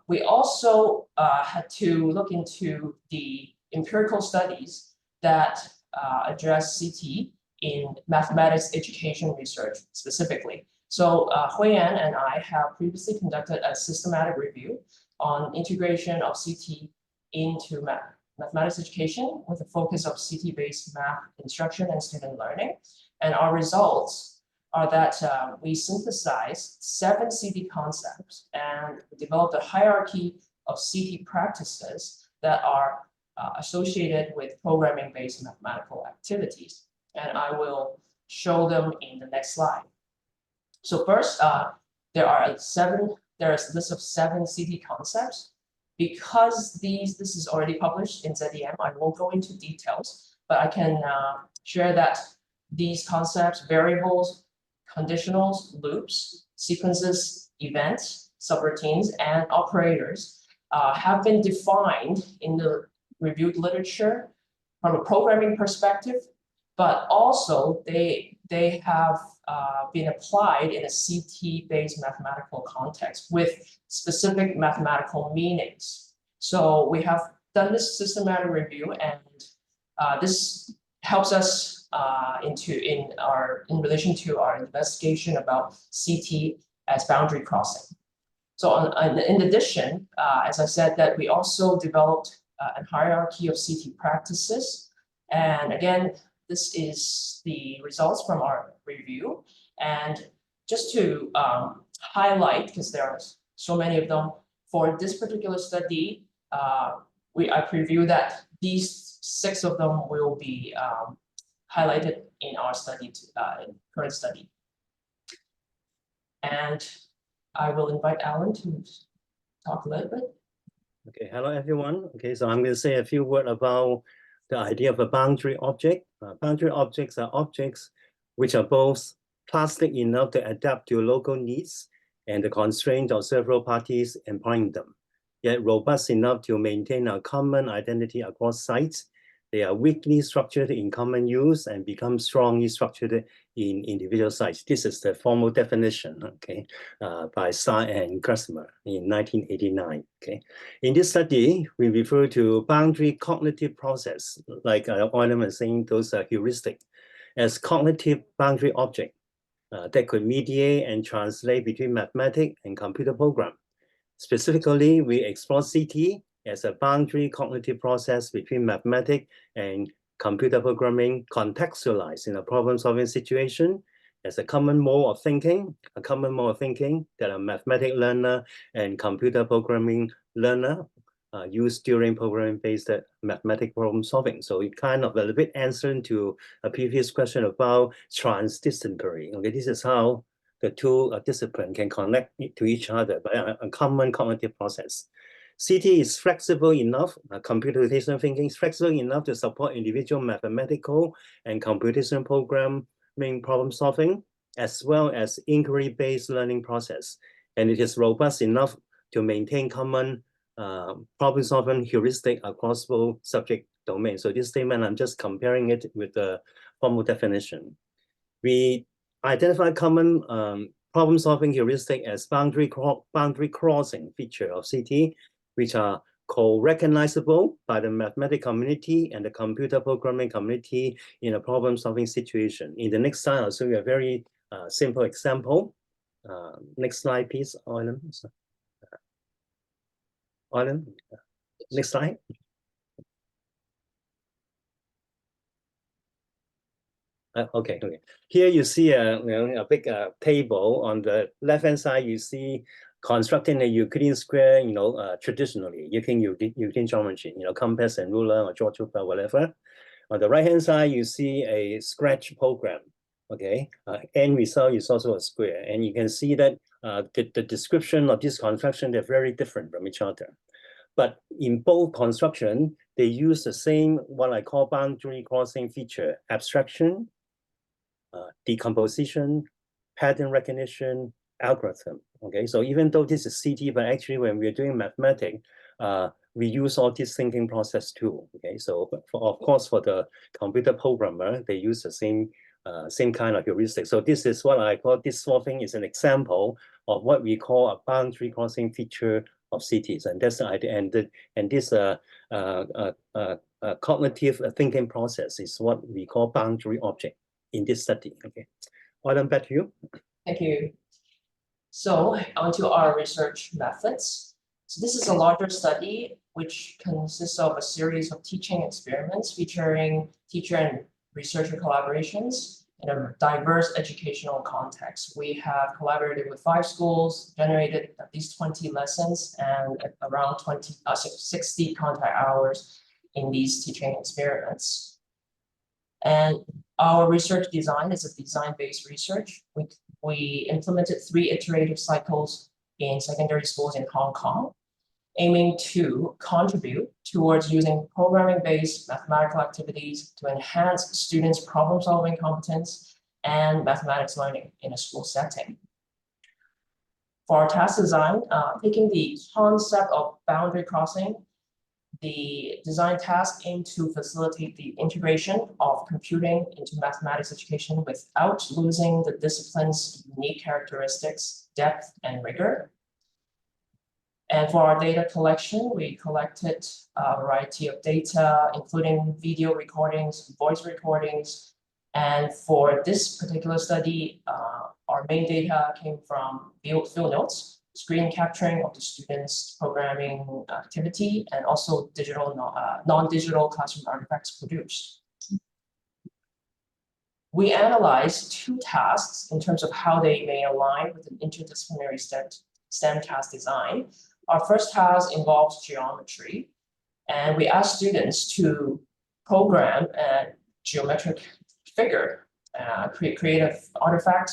Speaker 7: we also had to look into the empirical studies that address CT in mathematics education research specifically. So Huiyan and I have previously conducted a systematic review on integration of CT into mathematics education with a focus of CT-based math instruction and student learning. And our results are that we synthesized 7 CT concepts and developed a hierarchy of CT practices that are associated with programming-based mathematical activities. And I will show them in the next slide. So first, there is a list of 7 CT concepts. Because this is already published in ZDM, I won't go into details, but I can share that these concepts, variables, conditionals, loops, sequences, events, subroutines, and operators have been defined in the reviewed literature from a programming perspective, but also they have been applied in a CT-based mathematical context with specific mathematical meanings. So we have done this systematic review, and this helps us in relation to our investigation about CT as boundary crossing. So in addition, as I said, that we also developed a hierarchy of CT practices. And again, this is the results from our review. And just to highlight, because there are so many of them, for this particular study, I preview that these 6 of them will be highlighted in our study, current study. And I will invite Alan to talk a little bit.
Speaker 8: Okay, hello everyone. Okay, so I'm going to say a few words about the idea of a boundary object. Boundary objects are objects which are both plastic enough to adapt to local needs and the constraint of several parties employing them, yet robust enough to maintain a common identity across sites. They are weakly structured in common use and become strongly structured in individual sites. This is the formal definition, okay, by Starr and Gressmer in 1989. Okay, in this study, we refer to boundary cognitive process, like Euler was saying, those are heuristic, as cognitive boundary object that could mediate and translate between mathematics and computer program. Specifically, we explore CT as a boundary cognitive process between mathematics and computer programming contextualized in a problem-solving situation as a common mode of thinking, that a mathematics learner and computer programming learner use during programming-based mathematics problem solving. So it kind of a little bit answering to a previous question about transdisciplinary. Okay, this is how the 2 disciplines can connect to each other by a common cognitive process. CT is flexible enough, computational thinking is flexible enough to support individual mathematical and computational programming problem solving, as well as inquiry-based learning process. And it is robust enough to maintain common problem solving heuristic across both subject domains. So this statement, I'm just comparing it with the formal definition. We identify common problem solving heuristic as boundary crossing feature of CT, which are co-recognizable by the mathematics community and the computer programming community in a problem-solving situation. In the next slide, I'll show you a very simple example. Next slide, please, Euler. Next slide. Okay. Here you see a big table. On the left-hand side, you see constructing a Euclidean square, traditionally using Euclidean geometry, compass and ruler or geometry, whatever. On the right-hand side, you see a Scratch program. Okay, end result is also a square, and you can see that the description of this construction, they're very different from each other. But in both construction, they use the same, what I call boundary crossing feature: abstraction, decomposition, pattern recognition, algorithm. Okay, so even though this is CT, but actually when we're doing mathematics, we use all this thinking process too. Okay, so of course for the computer programmer, they use the same kind of heuristic. So this is what I call, this solving is an example of what we call a boundary crossing feature of CTs, and that's the idea. And this cognitive thinking process is what we call boundary object in this study. Okay, Autumn, back to you.
Speaker 7: Thank you. So onto our research methods. So this is a larger study which consists of a series of teaching experiments featuring teacher and researcher collaborations in a diverse educational context. We have collaborated with 5 schools, generated at least 20 lessons, and around 60 contact hours in these teaching experiments. And our research design is a design-based research. We implemented 3 iterative cycles in secondary schools in Hong Kong, aiming to contribute towards using programming-based mathematical activities to enhance students' problem-solving competence and mathematics learning in a school setting. For our task design, taking the concept of boundary crossing, the design task aimed to facilitate the integration of computing into mathematics education without losing the discipline's unique characteristics, depth, and rigor. And for our data collection, we collected a variety of data, including video recordings, voice recordings. And for this particular study, our main data came from field notes, screen capturing of the students' programming activity, and also digital, non-digital classroom artifacts produced. We analyzed 2 tasks in terms of how they may align with an interdisciplinary STEM task design. Our first task involves geometry, and we asked students to program a geometric figure, create an artifact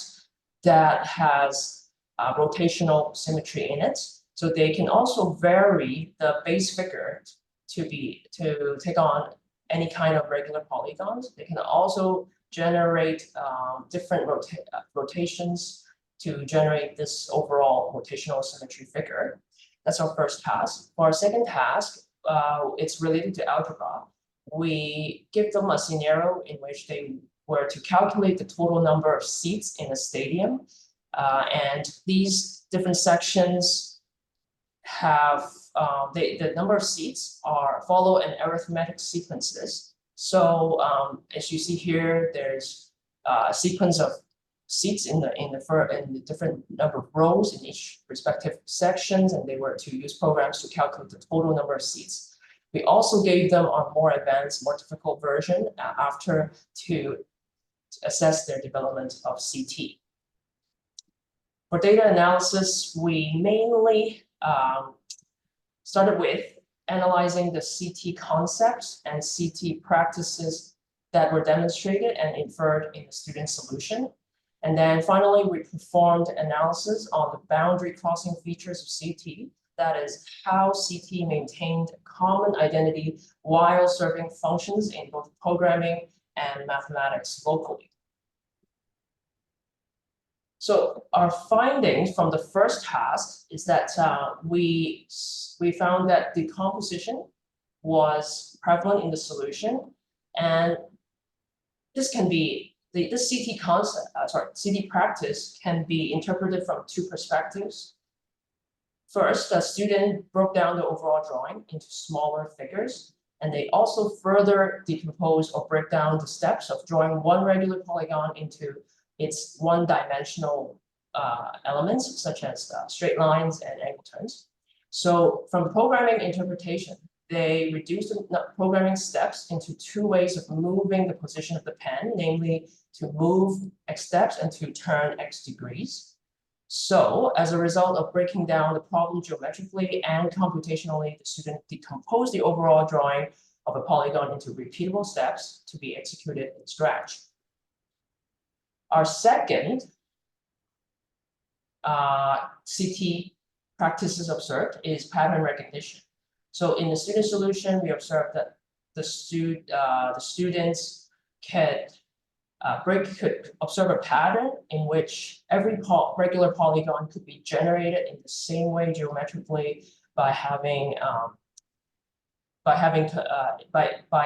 Speaker 7: that has rotational symmetry in it. So they can also vary the base figure to take on any kind of regular polygons. They can also generate different rotations to generate this overall rotational symmetry figure. That's our first task. For our second task, it's related to algebra. We give them a scenario in which they were to calculate the total number of seats in a stadium. And these different sections have, the number of seats follow an arithmetic sequences. So as you see here, there's a sequence of seats in the different number of rows in each respective sections, and they were to use programs to calculate the total number of seats. We also gave them a more advanced, more difficult version after to assess their development of CT. For data analysis, we mainly started with analyzing the CT concepts and CT practices that were demonstrated and inferred in the student solution. And then finally, we performed analysis on the boundary crossing features of CT. That is how CT maintained a common identity while serving functions in both programming and mathematics locally. So our findings from the first task is that we found that decomposition was prevalent in the solution, and this can be this CT practice can be interpreted from 2 perspectives. First, the student broke down the overall drawing into smaller figures, and they also further decompose or break down the steps of drawing one regular polygon into its one-dimensional elements, such as straight lines and angle turns. So from programming interpretation, they reduced the programming steps into two ways of moving the position of the pen, namely to move x steps and to turn x degrees. So as a result of breaking down the problem geometrically and computationally, the student decomposed the overall drawing of a polygon into repeatable steps to be executed in Scratch. Our second CT practices observed is pattern recognition. So in the student solution, we observed that the students could observe a pattern in which every regular polygon could be generated in the same way geometrically by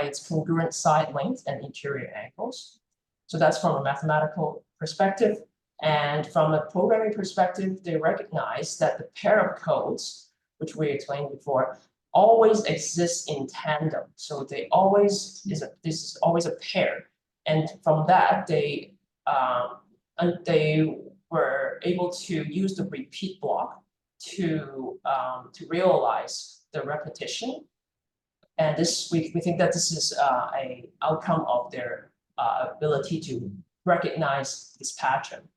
Speaker 7: its congruent side length and interior angles. So that's from a mathematical perspective. And from a programming perspective, they recognize that the pair of codes, which we explained before, always exists in tandem. So this is always a pair. And from that, they were able to use the repeat block to realize the repetition. And this we think that this is an outcome of their ability to recognize this pattern.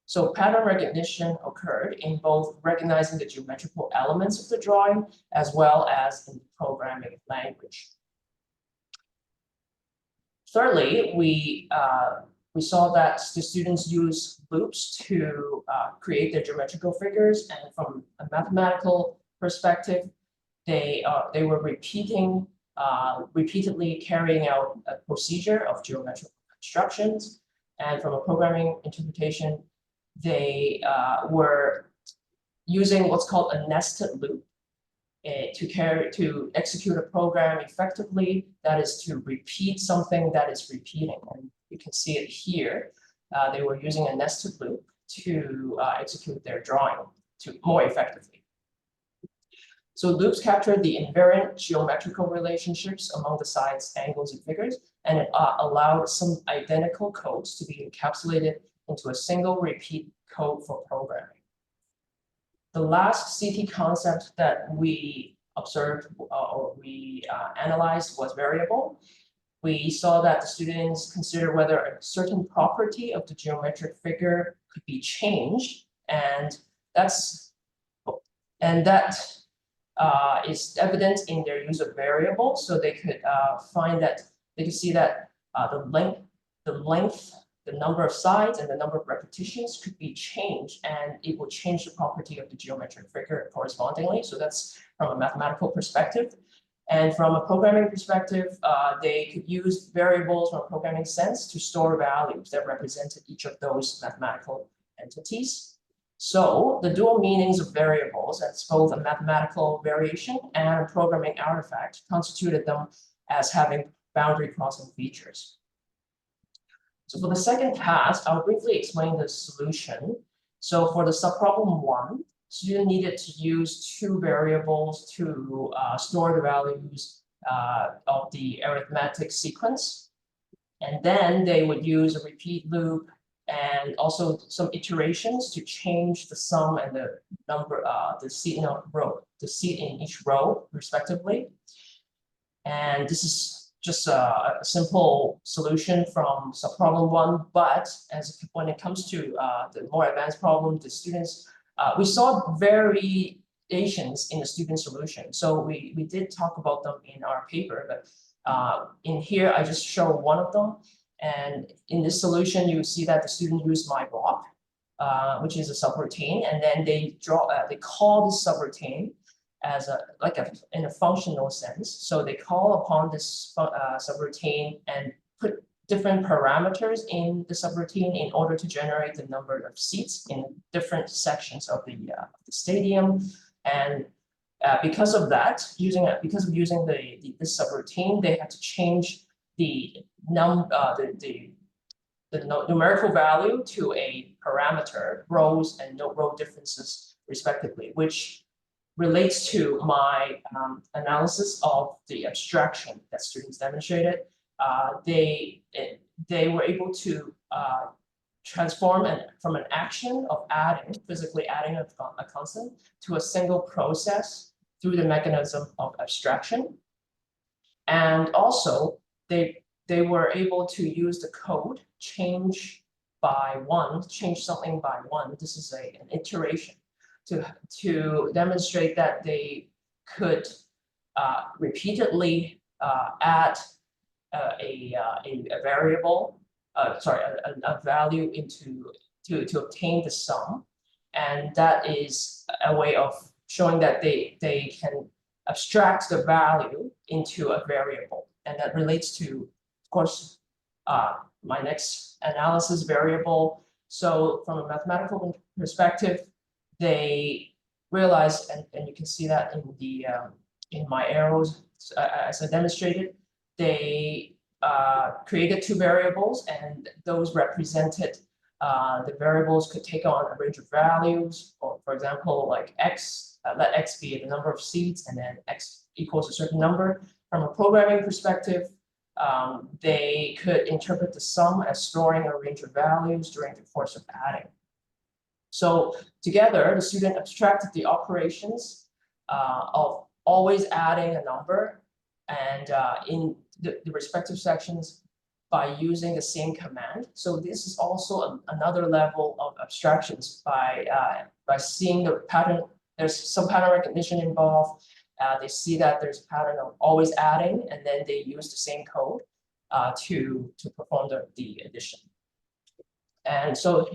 Speaker 7: So pattern recognition occurred in both recognizing the geometrical elements of the drawing as well as in the programming language. Thirdly, we saw that the students use loops to create their geometrical figures, and from a mathematical perspective, they were repeatedly carrying out a procedure of geometrical constructions, and from a programming interpretation, they were using what's called a nested loop to execute a program effectively, that is to repeat something that is repeating. And you can see it here. They were using a nested loop to execute their drawing more effectively. So loops capture the invariant geometrical relationships among the sides, angles, and figures, and it allowed some identical codes to be encapsulated into a single repeat code for programming. The last CT concept that we observed or we analyzed was variable. We saw that the students consider whether a certain property of the geometric figure could be changed, and that is evident in their use of variables. So they could see that the length, the number of sides, and the number of repetitions could be changed, and it will change the property of the geometric figure correspondingly. So that's from a mathematical perspective. And from a programming perspective, they could use variables from a programming sense to store values that represented each of those mathematical entities. So the dual meanings of variables, as both a mathematical variation and a programming artifact, constituted them as having boundary crossing features. So for the second task, I'll briefly explain the solution. So for the subproblem 1, student needed to use two variables to store the values of the arithmetic sequence. And then they would use a repeat loop and also some iterations to change the sum and the number, the seat in each row, respectively. And this is just a simple solution from subproblem 1, but when it comes to the more advanced problem, the students, we saw variations in the student solution. So we did talk about them in our paper, but in here I just show one of them. And in this solution, you see that the student used my block, which is a subroutine, and then they call this subroutine as in a functional sense. So they call upon this subroutine and put different parameters in the subroutine in order to generate the number of seats in different sections of the stadium. And because of that, because of using this subroutine, they had to change the numerical value to a parameter, rows and no row differences respectively, which relates to my analysis of the abstraction that students demonstrated. They were able to transform from an action of physically adding a constant to a single process through the mechanism of abstraction. And also they were able to use the code change something by one. This is an iteration to demonstrate that they could repeatedly add a variable, a value to obtain the sum, and that is a way of showing that they can abstract the value into a variable, and that relates to, of course, my next analysis variable. So from a mathematical perspective, they realized, and you can see that in the in my arrows as I demonstrated, they created two variables, and those represented the variables could take on a range of values, or for example, like x, let x be the number of seeds, and then x equals a certain number. From a programming perspective, they could interpret the sum as storing a range of values during the course of adding. So together, the student abstracted the operations of always adding a number, and in the respective sections by using the same command. So this is also another level of abstractions by seeing the pattern. There's some pattern recognition involved. They see that there's a pattern of always adding, and then they use the same code to perform the addition. And so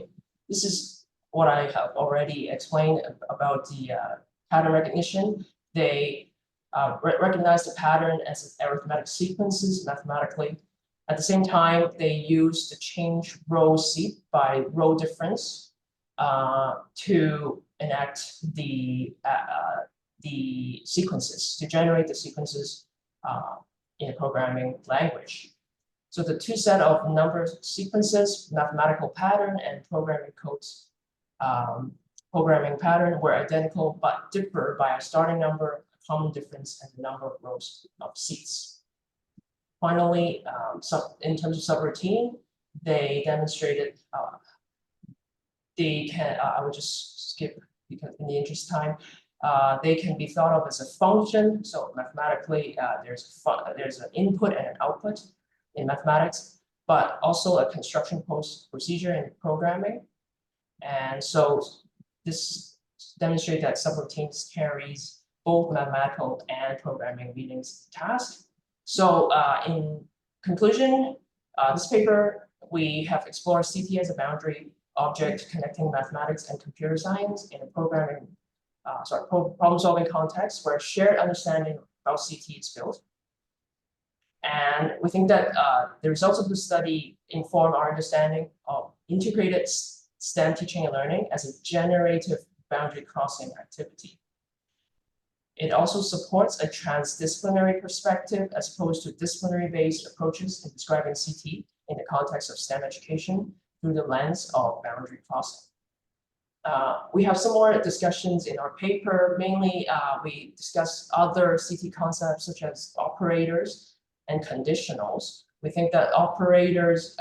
Speaker 7: this is what I have already explained about the pattern recognition. They recognize the pattern as arithmetic sequences mathematically. At the same time, they use the change row seed by row difference to enact the sequences, to generate the sequences in a programming language. So the two set of number sequences, mathematical pattern and programming codes, programming pattern were identical but differ by a starting number, a common difference, and the number of rows of seeds. Finally, in terms of subroutine, they demonstrated they can, I would just skip because in the interest of time, they can be thought of as a function. So mathematically, there's an input and an output in mathematics, but also a construction procedure in programming. And so this demonstrates that subroutines carries both mathematical and programming meanings task. So in conclusion, this paper, we have explored CT as a boundary object connecting mathematics and computer science in a programming, problem-solving context where shared understanding about CT is built. And we think that the results of the study inform our understanding of integrated STEM teaching and learning as a generative boundary crossing activity. It also supports a transdisciplinary perspective as opposed to disciplinary-based approaches in describing CT in the context of STEM education through the lens of boundary crossing. We have some more discussions in our paper. Mainly, we discuss other CT concepts such as operators and conditionals. We think that operators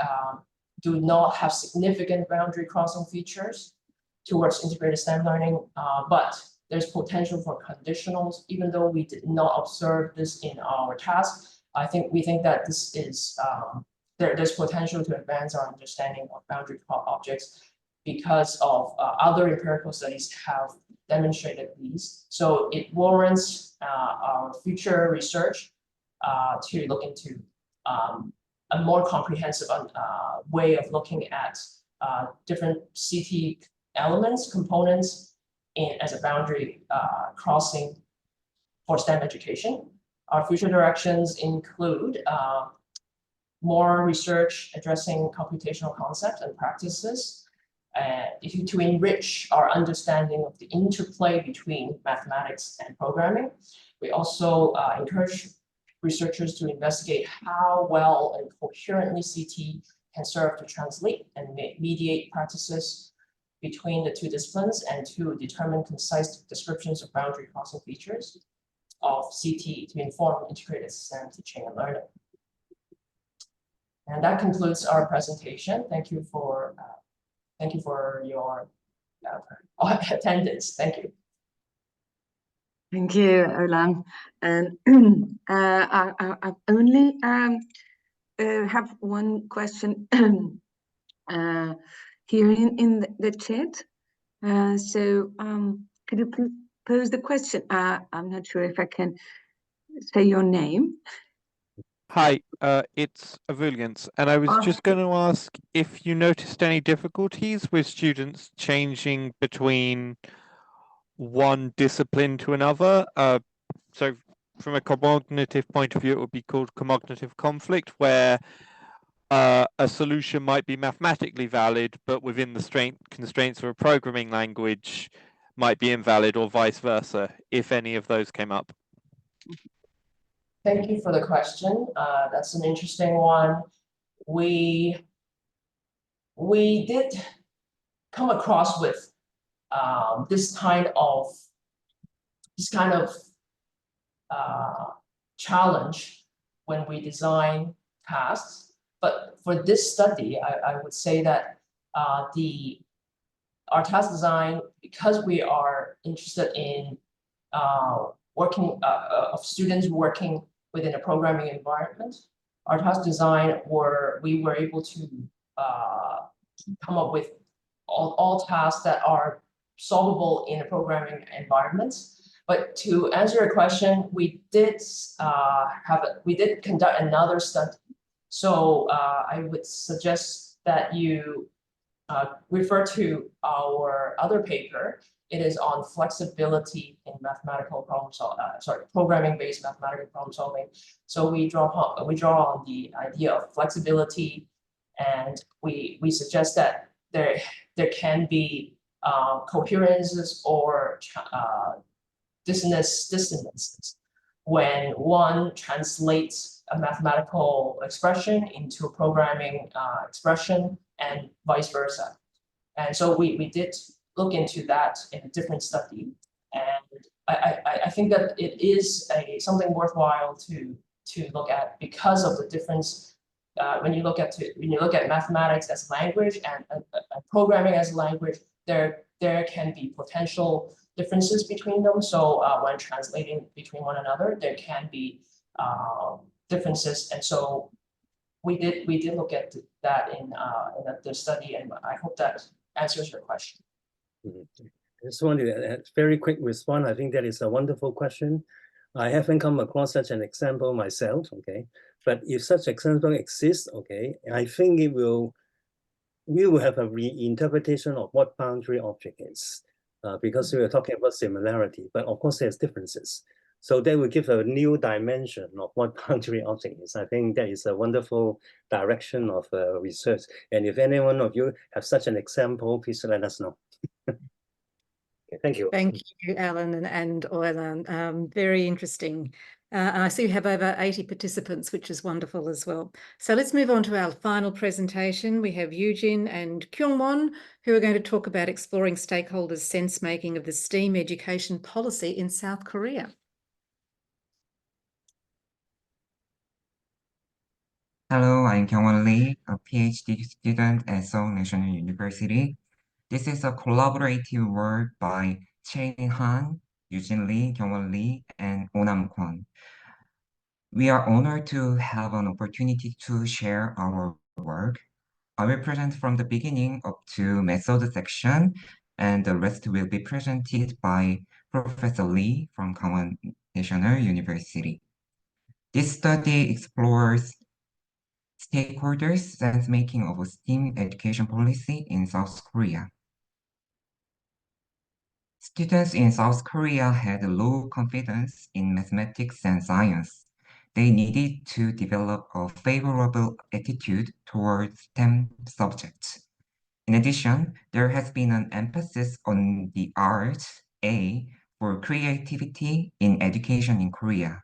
Speaker 7: do not have significant boundary crossing features towards integrated STEM learning, but there's potential for conditionals, even though we did not observe this in our task. We think that this is, there's potential to advance our understanding of boundary objects because of other empirical studies have demonstrated these. So it warrants our future research to look into a more comprehensive way of looking at different CT elements, components, as a boundary crossing for STEM education. Our future directions include more research addressing computational concepts and practices to enrich our understanding of the interplay between mathematics and programming. We also encourage researchers to investigate how well and coherently CT can serve to translate and mediate practices between the two disciplines and to determine concise descriptions of boundary crossing features of CT to inform integrated STEM teaching and learning. And that concludes our presentation. Thank you for your attendance. Thank you.
Speaker 3: Thank you, Olan. And I only have one question here in the chat. So could you please pose the question? I'm not sure if I can say your name.
Speaker 9: Hi, it's Avulians, and I was just going to ask if you noticed any difficulties with students changing between one discipline to another. So from a cognitive point of view, it would be called cognitive conflict, where a solution might be mathematically valid, but within the constraints of a programming language might be invalid, or vice versa, if any of those came up.
Speaker 7: Thank you for the question. That's an interesting one. We did come across with this kind of challenge when we design tasks. But for this study, I would say that our task design, because we are interested in of students working within a programming environment, our task design we were able to come up with all tasks that are solvable in a programming environment. But to answer your question, we did conduct another study. So I would suggest that you refer to our other paper. It is on flexibility in mathematical problem solving. Programming-based mathematical problem solving. So we draw on the idea of flexibility, and we suggest that there can be coherences or dissonances when one translates a mathematical expression into a programming expression, and vice versa. And so we did look into that in a different study, and I think that it is something worthwhile to look at because of the difference when you look at mathematics as language and programming as language. There can be potential differences between them. So when translating between one another, there can be differences, and so we did look at that in the study, and I hope that answers your question.
Speaker 8: I just want to a very quick response. I think that is a wonderful question. I haven't come across such an example myself, okay? But if such example exists, okay, I think we will have a reinterpretation of what boundary object is, because we were talking about similarity, but of course there's differences. So that will give a new dimension of what boundary object is. I think that is a wonderful direction of research. And if any one of you have such an example, please let us know. Okay, thank you.
Speaker 2: Thank you, Alan and Oylan. Very interesting. And I see we have over 80 participants, which is wonderful as well. So let's move on to our final presentation. We have Eugene and Kyungwon, who are going to talk about exploring stakeholders' sense-making of the STEAM education policy in South Korea.
Speaker 10: Hello, I'm Kyungwon Lee, a PhD student at Seoul National University. This is a collaborative work by Chae Han, Eugene Lee, Kyungwon Lee, and Onam Kwon. We are honored to have an opportunity to share our work. I will present from the beginning up to method section, and the rest will be presented by Professor Lee from Gangwon National University. This study explores stakeholders' sense-making of a STEAM education policy in South Korea. Students in South Korea had low confidence in mathematics and science. They needed to develop a favorable attitude towards STEM subjects. In addition, there has been an emphasis on the arts, for creativity in education in Korea.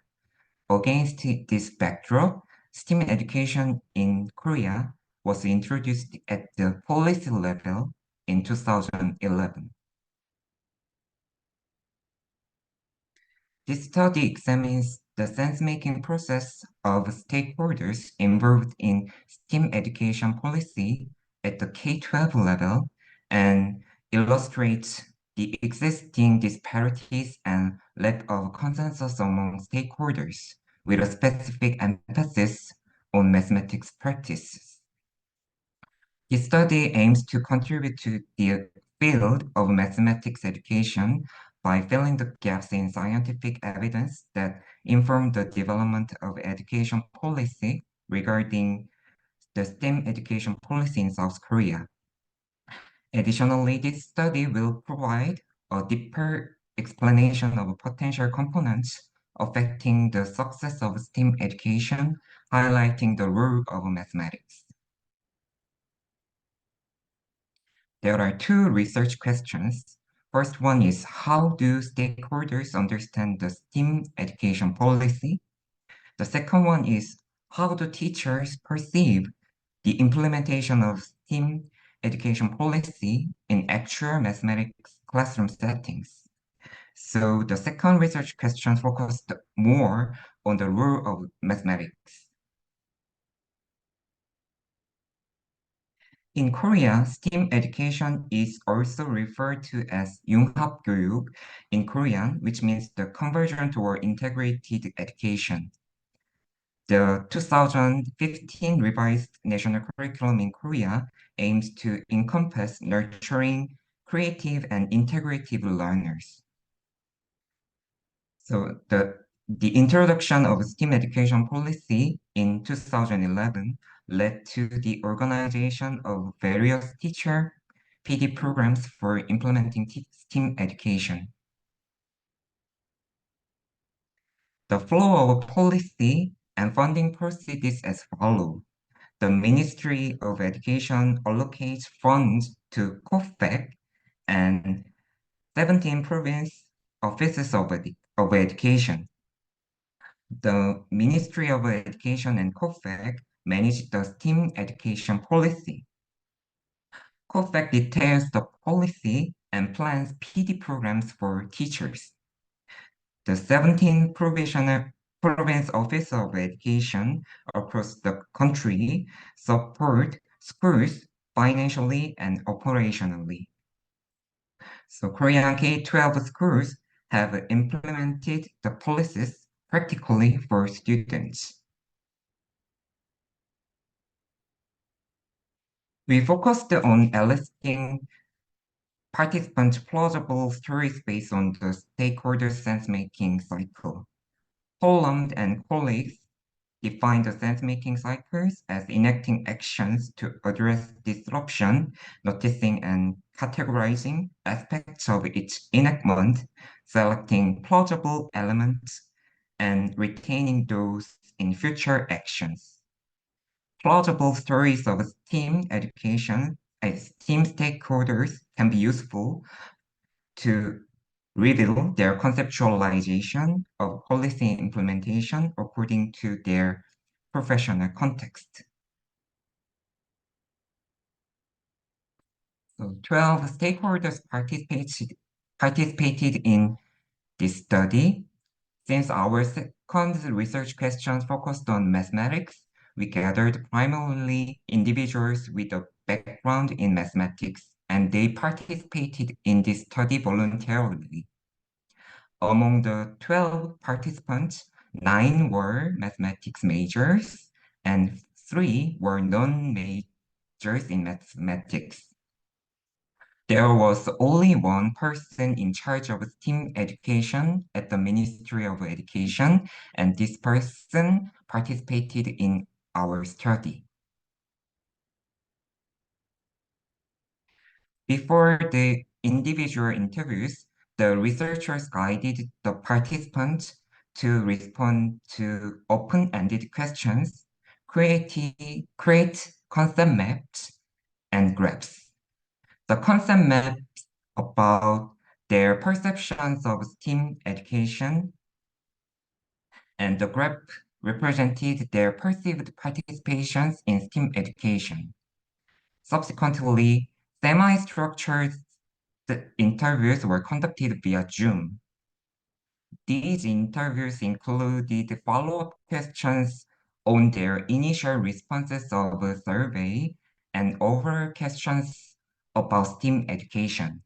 Speaker 10: Against this backdrop, STEAM education in Korea was introduced at the policy level in 2011. This study examines the sense-making process of stakeholders involved in STEAM education policy at the K-12 level and illustrates the existing disparities and lack of consensus among stakeholders, with a specific emphasis on mathematics practices. The study aims to contribute to the field of mathematics education by filling the gaps in scientific evidence that inform the development of education policy regarding the STEM education policy in South Korea. Additionally, this study will provide a deeper explanation of potential components affecting the success of STEM education, highlighting the role of mathematics. There are two research questions. First one is, how do stakeholders understand the STEM education policy? The second one is, how do teachers perceive the implementation of STEM education policy in actual mathematics classroom settings? So the second research question focused more on the role of mathematics. In Korea, STEM education is also referred to as 융합교육 in Korean, which means the conversion toward integrated education. The 2015 revised national curriculum in Korea aims to encompass nurturing creative and integrative learners. So the introduction of STEM education policy in 2011 led to the organization of various teacher PD programs for implementing STEM education. The flow of policy and funding proceeds as follows. The Ministry of Education allocates funds to COFEC and 17 province offices of education. The Ministry of Education and COFEC manage the STEM education policy. COFEC details the policy and plans PD programs for teachers. The 17 province office of education across the country support schools financially and operationally. So Korean K-12 schools have implemented the policies practically for students. We focused on eliciting participants' plausible stories based on the stakeholder sense-making cycle. Holland and colleagues defined the sense-making cycles as enacting actions to address disruption, noticing and categorizing aspects of its enactment, selecting plausible elements, and retaining those in future actions. Plausible stories of STEM education as STEM stakeholders can be useful to reveal their conceptualization of policy implementation according to their professional context. So 12 stakeholders participated in this study. Since our second research question focused on mathematics, we gathered primarily individuals with a background in mathematics, and they participated in this study voluntarily. Among the 12 participants, 9 were mathematics majors and 3 were non-majors in mathematics. There was only one person in charge of STEM education at the Ministry of Education, and this person participated in our study. Before the individual interviews, the researchers guided the participants to respond to open-ended questions, create concept maps, and graphs. The concept maps about their perceptions of STEM education, and the graph represented their perceived participations in STEM education. Subsequently, semi-structured interviews were conducted via Zoom. These interviews included follow-up questions on their initial responses of a survey and overall questions about STEM education.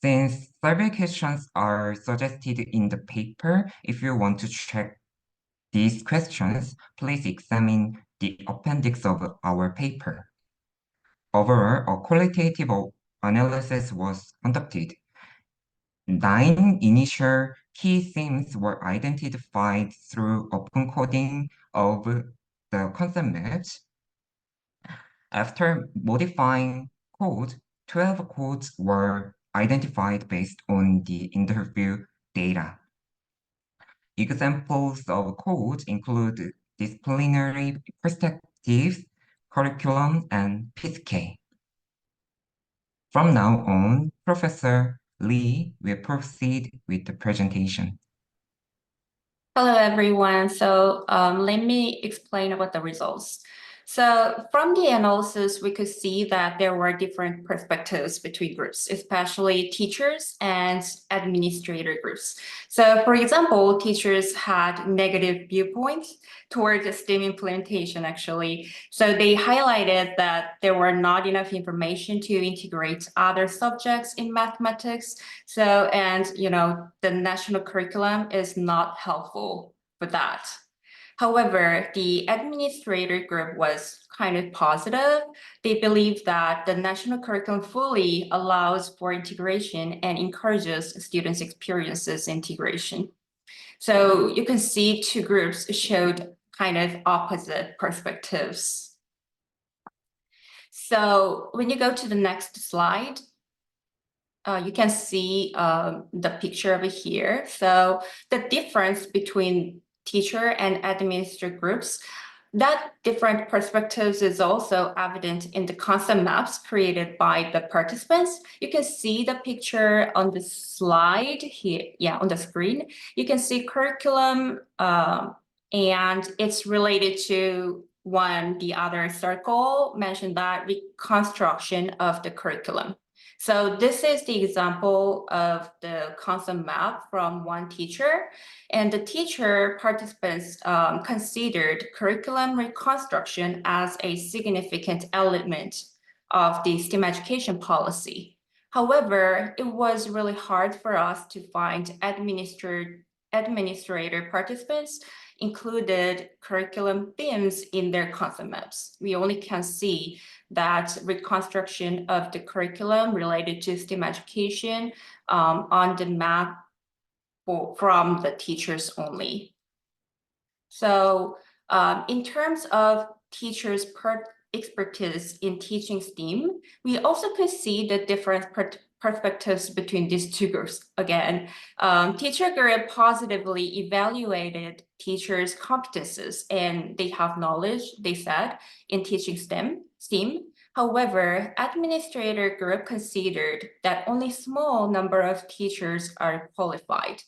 Speaker 10: Since survey questions are suggested in the paper, if you want to check these questions, please examine the appendix of our paper. Overall, a qualitative analysis was conducted. 9 initial key themes were identified through open coding of the concept maps. After modifying code, 12 codes were identified based on the interview data. Examples of codes include disciplinary perspectives, curriculum, and PSK. From now on, Professor Lee will proceed with the presentation.
Speaker 11: Hello, everyone. So let me explain about the results. So from the analysis, we could see that there were different perspectives between groups, especially teachers and administrator groups. So for example, teachers had negative viewpoints towards the STEM implementation, actually. So they highlighted that there were not enough information to integrate other subjects in mathematics. So, and, you know, the national curriculum is not helpful for that. However, the administrator group was kind of positive. They believe that the national curriculum fully allows for integration and encourages students' experiences integration. So you can see two groups showed kind of opposite perspectives. So when you go to the next slide, you can see the picture over here. So the difference between teacher and administrator groups, that different perspectives is also evident in the concept maps created by the participants. You can see the picture on the slide here, on the screen. You can see curriculum and it's related to the other circle mentioned that reconstruction of the curriculum. So this is the example of the concept map from one teacher, and the teacher participants considered curriculum reconstruction as a significant element of the STEM education policy. However, it was really hard for us to find administrator participants included curriculum themes in their concept maps. We only can see that reconstruction of the curriculum related to STEM education on the map from the teachers only. So in terms of teachers' expertise in teaching STEM, we also could see the different perspectives between these two groups. Again, teacher group positively evaluated teachers' competences and they have knowledge, they said, in teaching STEM. However, administrator group considered that only small number of teachers are qualified.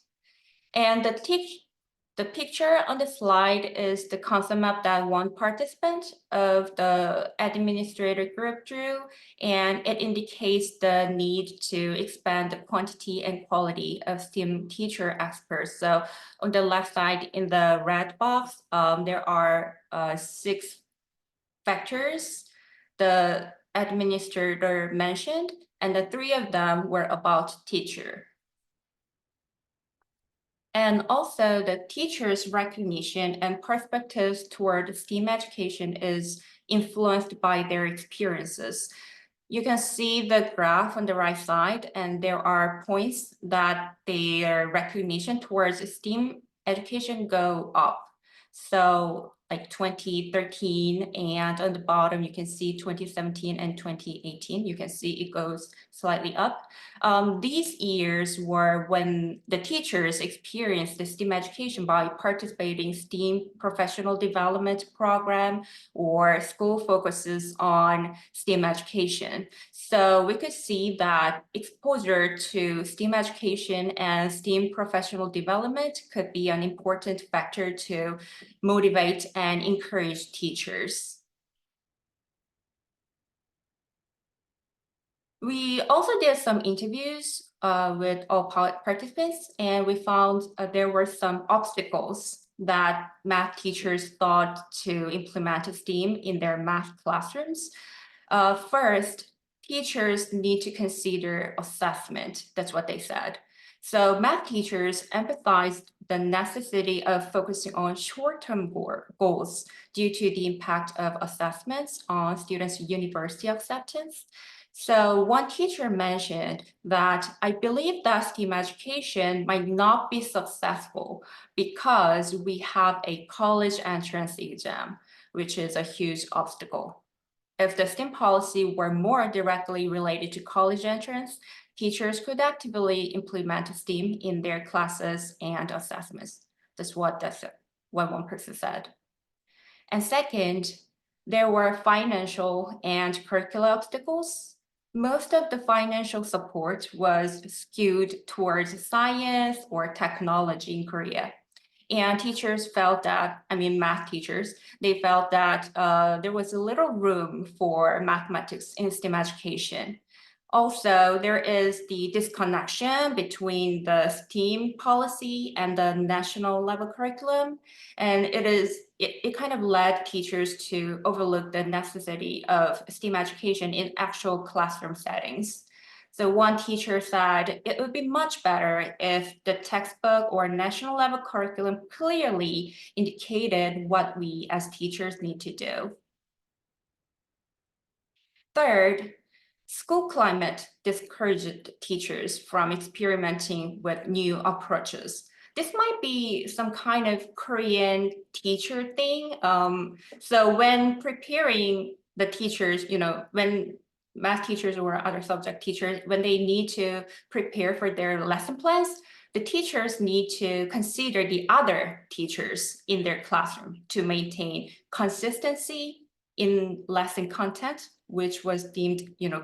Speaker 11: And the picture on the slide is the concept map that one participant of the administrator group drew, and it indicates the need to expand the quantity and quality of STEM teacher experts. So on the left side in the red box, there are 6 factors the administrator mentioned, and the 3 of them were about teacher. And also the teacher's recognition and perspectives toward STEM education is influenced by their experiences. You can see the graph on the right side, and there are points that their recognition towards STEM education go up. So like 2013, and on the bottom, you can see 2017 and 2018. You can see it goes slightly up. These years were when the teachers experienced the STEM education by participating STEM professional development program or school focuses on STEM education. So we could see that exposure to STEM education and STEM professional development could be an important factor to motivate and encourage teachers. We also did some interviews with all participants, and we found there were some obstacles that math teachers thought to implement STEAM in their math classrooms. First, teachers need to consider assessment. That's what they said. So math teachers emphasized the necessity of focusing on short-term goals due to the impact of assessments on students' university acceptance. So one teacher mentioned that I believe that STEAM education might not be successful because we have a college entrance exam, which is a huge obstacle. If the STEAM policy were more directly related to college entrance, teachers could actively implement STEAM in their classes and assessments. That's what one person said. And second, there were financial and curricular obstacles. Most of the financial support was skewed towards science or technology in Korea. And teachers felt that, math teachers, they felt that there was a little room for mathematics in STEM education. Also, there is the disconnection between the STEAM policy and the national level curriculum. And it kind of led teachers to overlook the necessity of STEAM education in actual classroom settings. So one teacher said it would be much better if the textbook or national level curriculum clearly indicated what we as teachers need to do. Third, school climate discouraged teachers from experimenting with new approaches. This might be some kind of Korean teacher thing. So when preparing the teachers, when math teachers or other subject teachers, when they need to prepare for their lesson plans, the teachers need to consider the other teachers in their classroom to maintain consistency in lesson content, which was deemed,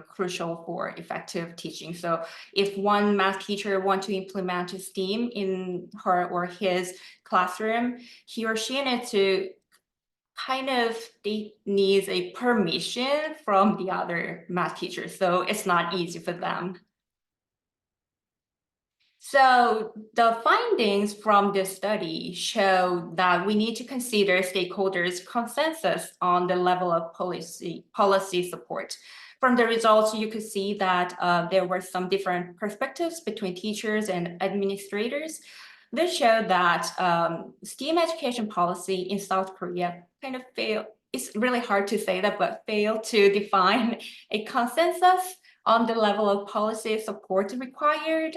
Speaker 11: crucial for effective teaching. So if one math teacher wants to implement STEAM in her or his classroom, he or she needs to needs a permission from the other math teachers. So it's not easy for them. So the findings from this study show that we need to consider stakeholders' consensus on the level of policy support. From the results, you could see that there were some different perspectives between teachers and administrators. This showed that STEAM education policy in South Korea kind of failed. It's really hard to say that, but failed to define a consensus on the level of policy support required.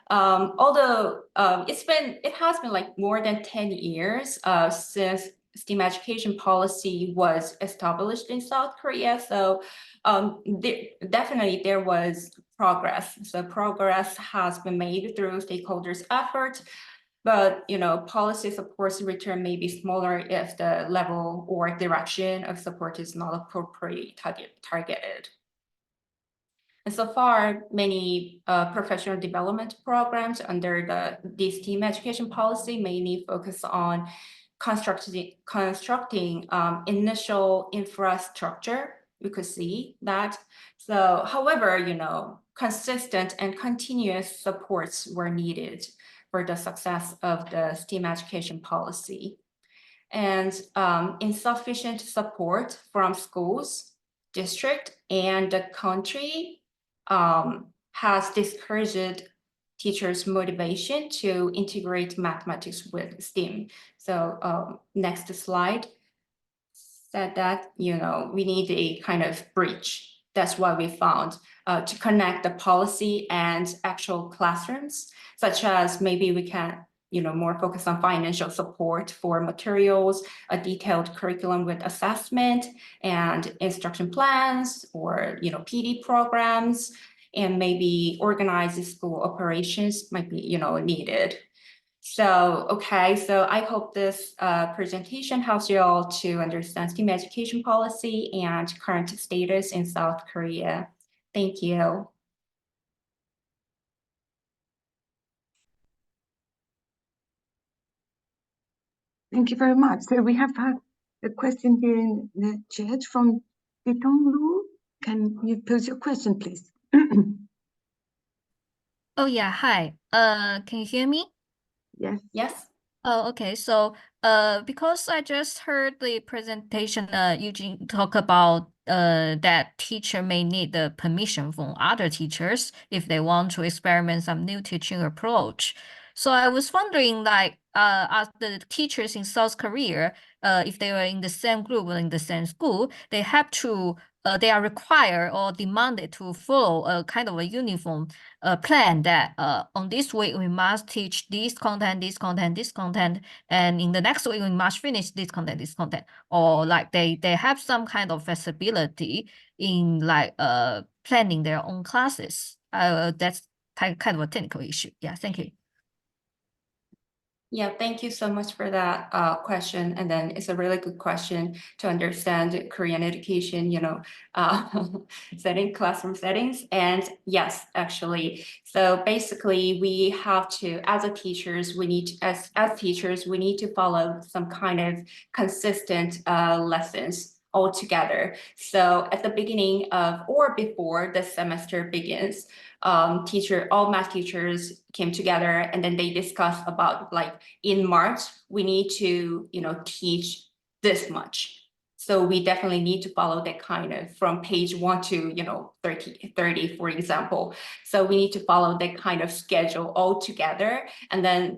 Speaker 11: Although it has been like more than 10 years since STEAM education policy was established in South Korea. So definitely there was progress. So progress has been made through stakeholders' effort. But policy support's return may be smaller if the level or direction of support is not appropriately targeted. And so far, many professional development programs under the STEAM education policy mainly focus on constructing initial infrastructure. We could see that. So, however, consistent and continuous supports were needed for the success of the STEAM education policy. And insufficient support from schools, district, and the country has discouraged teachers' motivation to integrate mathematics with STEAM. So next slide said that, we need a kind of bridge. That's what we found to connect the policy and actual classrooms, such as maybe we can, more focus on financial support for materials, a detailed curriculum with assessment and instruction plans, or, PD programs, and maybe organized school operations might be, needed. So, okay, so I hope this presentation helps you all to understand STEAM education policy and current status in South Korea. Thank you.
Speaker 3: Thank you very much. So we have a question here in the chat from Pitong Lu. Can you pose your question, please?
Speaker 12: Oh yeah, hi. Can you hear me?
Speaker 3: Yes.
Speaker 11: Yes.
Speaker 12: Oh, okay. So, because I just heard the presentation, Eugene talk about that teacher may need the permission from other teachers if they want to experiment some new teaching approach. So I was wondering, like, as the teachers in South Korea, if they were in the same group or in the same school, they have to, they are required or demanded to follow a kind of a uniform plan that on this week we must teach this content, this content, this content, and in the next week we must finish this content, or like they have some kind of flexibility in like planning their own classes. That's kind of a technical issue. Yeah, thank you.
Speaker 11: Yeah, thank you so much for that question. And then it's a really good question to understand Korean education, classroom settings. And yes, actually. So basically we have to, as teachers, we need to follow some kind of consistent lessons all together. So at the beginning of or before the semester begins, all math teachers came together and then they discussed about, like, in March, we need to, teach this much. So we definitely need to follow that kind of from page 1 to, 30, for example. So we need to follow that kind of schedule all together. And then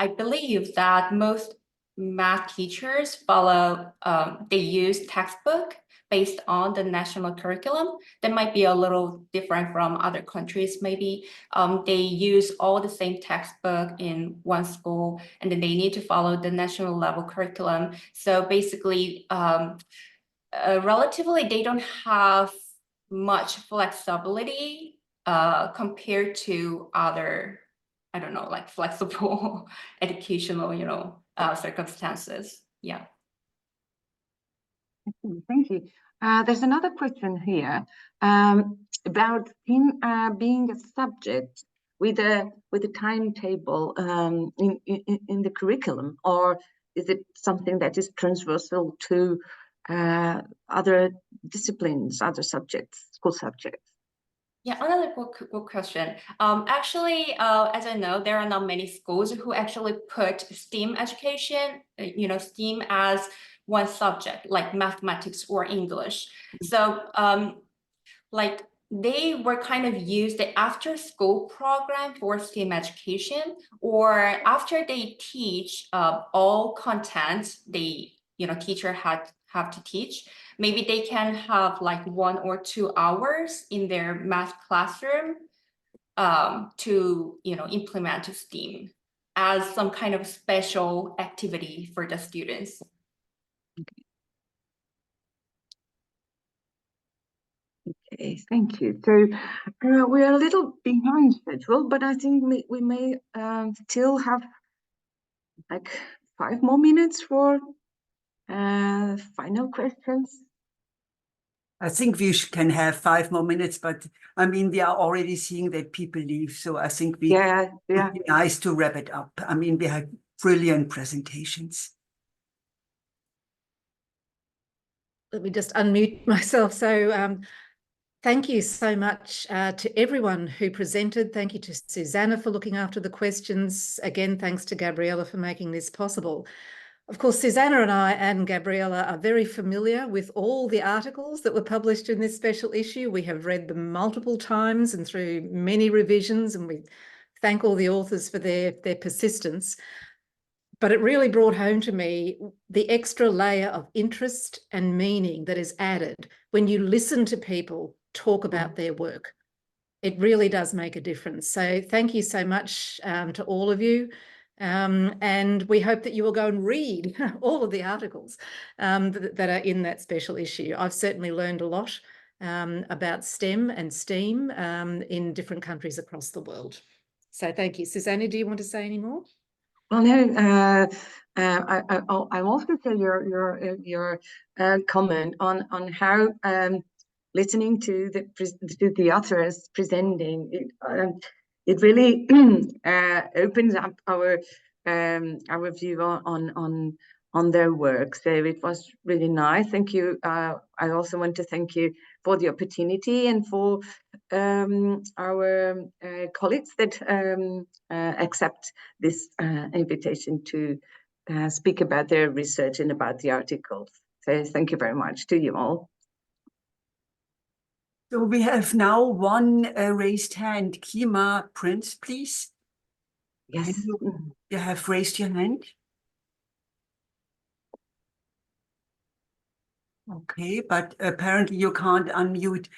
Speaker 11: I believe that most math teachers follow, they use textbook based on the national curriculum. That might be a little different from other countries, maybe. They use all the same textbook in one school, and then they need to follow the national level curriculum. So basically, relatively, they don't have much flexibility compared to other, I don't know, like flexible educational, circumstances. Yeah.
Speaker 3: Thank you. There's another question here about STEAM being a subject with a timetable in the curriculum, or is it something that is transversal to other disciplines, other subjects, school subjects?
Speaker 11: Yeah, another good question. Actually, as I know, there are not many schools who actually put STEAM education, STEAM as one subject, like mathematics or English. So, like, they were kind of used the after-school program for STEAM education, or after they teach all content teacher have to teach. Maybe they can have like 1 or 2 hours in their math classroom to implement STEAM as some kind of special activity for the students.
Speaker 3: Okay, thank you. So we are a little behind schedule, but I think we may still have like 5 more minutes for final questions.
Speaker 1: I think we can have 5 more minutes, but I mean, we are already seeing that people leave. So I think it would be nice to wrap it up. I mean, we had brilliant presentations.
Speaker 2: Let me just unmute myself. So thank you so much to everyone who presented. Thank you to Susana for looking after the questions. Again, thanks to Gabriele for making this possible. Of course, Susana and I and Gabriele are very familiar with all the articles that were published in this special issue. We have read them multiple times and through many revisions, and we thank all the authors for their persistence. But it really brought home to me the extra layer of interest and meaning that is added when you listen to people talk about their work. It really does make a difference. So thank you so much to all of you. And we hope that you will go and read all of the articles that are in that special issue. I've certainly learned a lot about STEM and STEAM in different countries across the world. So thank you. Susana, do you want to say any more?
Speaker 3: Well, no, I also say your comment on how listening to the authors presenting it really opens up our view on their work. So it was really nice. Thank you. I also want to thank you for the opportunity and for our colleagues that accept this invitation to speak about their research and about the articles. So thank you very much to you all.
Speaker 1: So we have now one raised hand. Kima Prince, please.
Speaker 3: Yes.
Speaker 1: You have raised your hand. Okay, but apparently you can't unmute.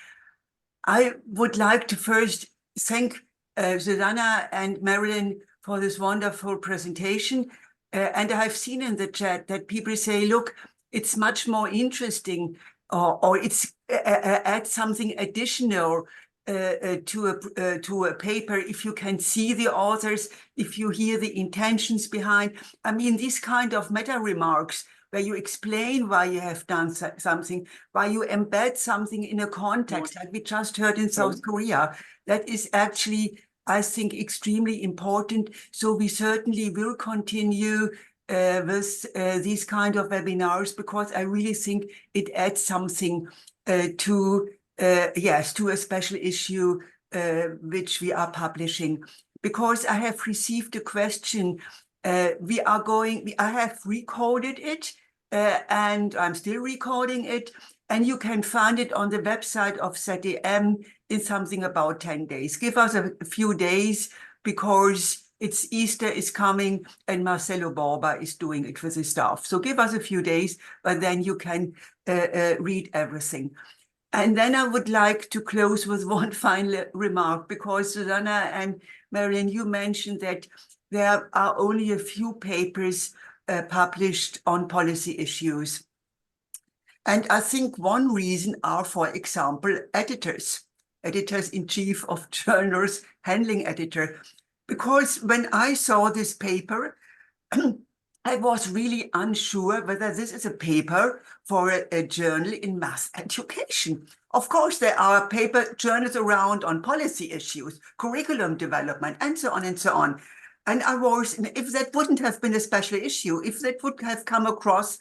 Speaker 1: I would like to first thank Susana and Merrilyn for this wonderful presentation. And I've seen in the chat that people say, look, it's much more interesting or it's add something additional to a paper if you can see the authors, if you hear the intentions behind. I mean, these kind of meta remarks where you explain why you have done something, why you embed something in a context, like we just heard in South Korea, that is actually, I think, extremely important. So we certainly will continue with these kind of webinars, because I really think it adds something to a special issue which we are publishing. Because I have received a question. I have recorded it and I'm still recording it, and you can find it on the website of ZDM in something about 10 days. Give us a few days, because it's Easter is coming and Marcelo Borba is doing it with his staff. So give us a few days, but then you can read everything. And then I would like to close with one final remark, because Susana and Merrilyn, you mentioned that there are only a few papers published on policy issues. And I think one reason are, for example, editors-in-chief of journals, handling editor. Because when I saw this paper, I was really unsure whether this is a paper for a journal in mass education. Of course, there are paper journals around on policy issues, curriculum development, and so on and so on. And I was, if that wouldn't have been a special issue, if that would have come across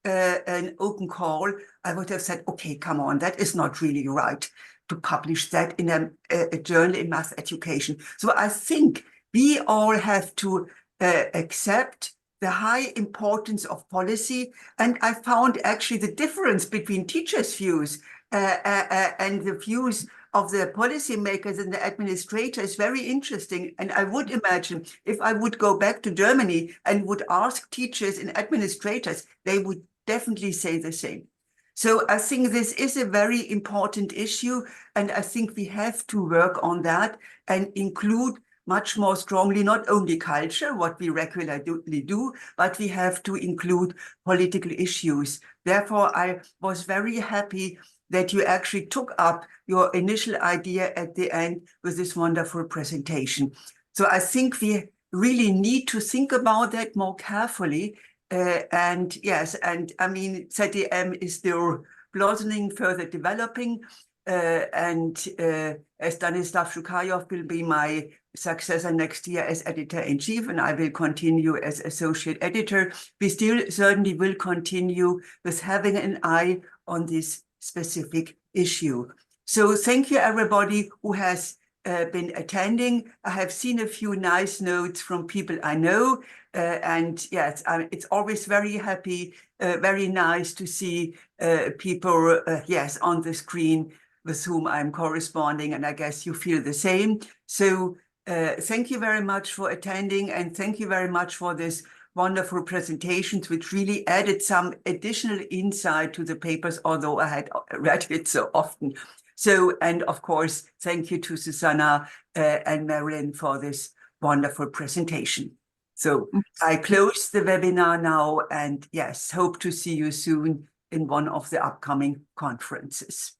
Speaker 1: an open call, I would have said, okay, come on, that is not really right to publish that in a journal in mass education. So I think we all have to accept the high importance of policy. And I found actually the difference between teachers' views and the views of the policymakers and the administrators very interesting. And I would imagine if I would go back to Germany and would ask teachers and administrators, they would definitely say the same. So I think this is a very important issue, and I think we have to work on that and include much more strongly, not only culture, what we regularly do, but we have to include political issues. Therefore, I was very happy that you actually took up your initial idea at the end with this wonderful presentation. So I think we really need to think about that more carefully. And yes, and I mean, ZDM is still blossoming, further developing. And Stanislav Shukayov will be my successor next year as editor-in-chief, and I will continue as associate editor. We still certainly will continue with having an eye on this specific issue. So thank you, everybody who has been attending. I have seen a few nice notes from people I know. And yes, it's always very happy, very nice to see people, yes, on the screen with whom I'm corresponding. And I guess you feel the same. So thank you very much for attending, and thank you very much for this wonderful presentations, which really added some additional insight to the papers, although I had read it so often. So, and of course, thank you to Susana and Merrilyn for this wonderful presentation. So I close the webinar now, and yes, hope to see you soon in one of the upcoming conferences.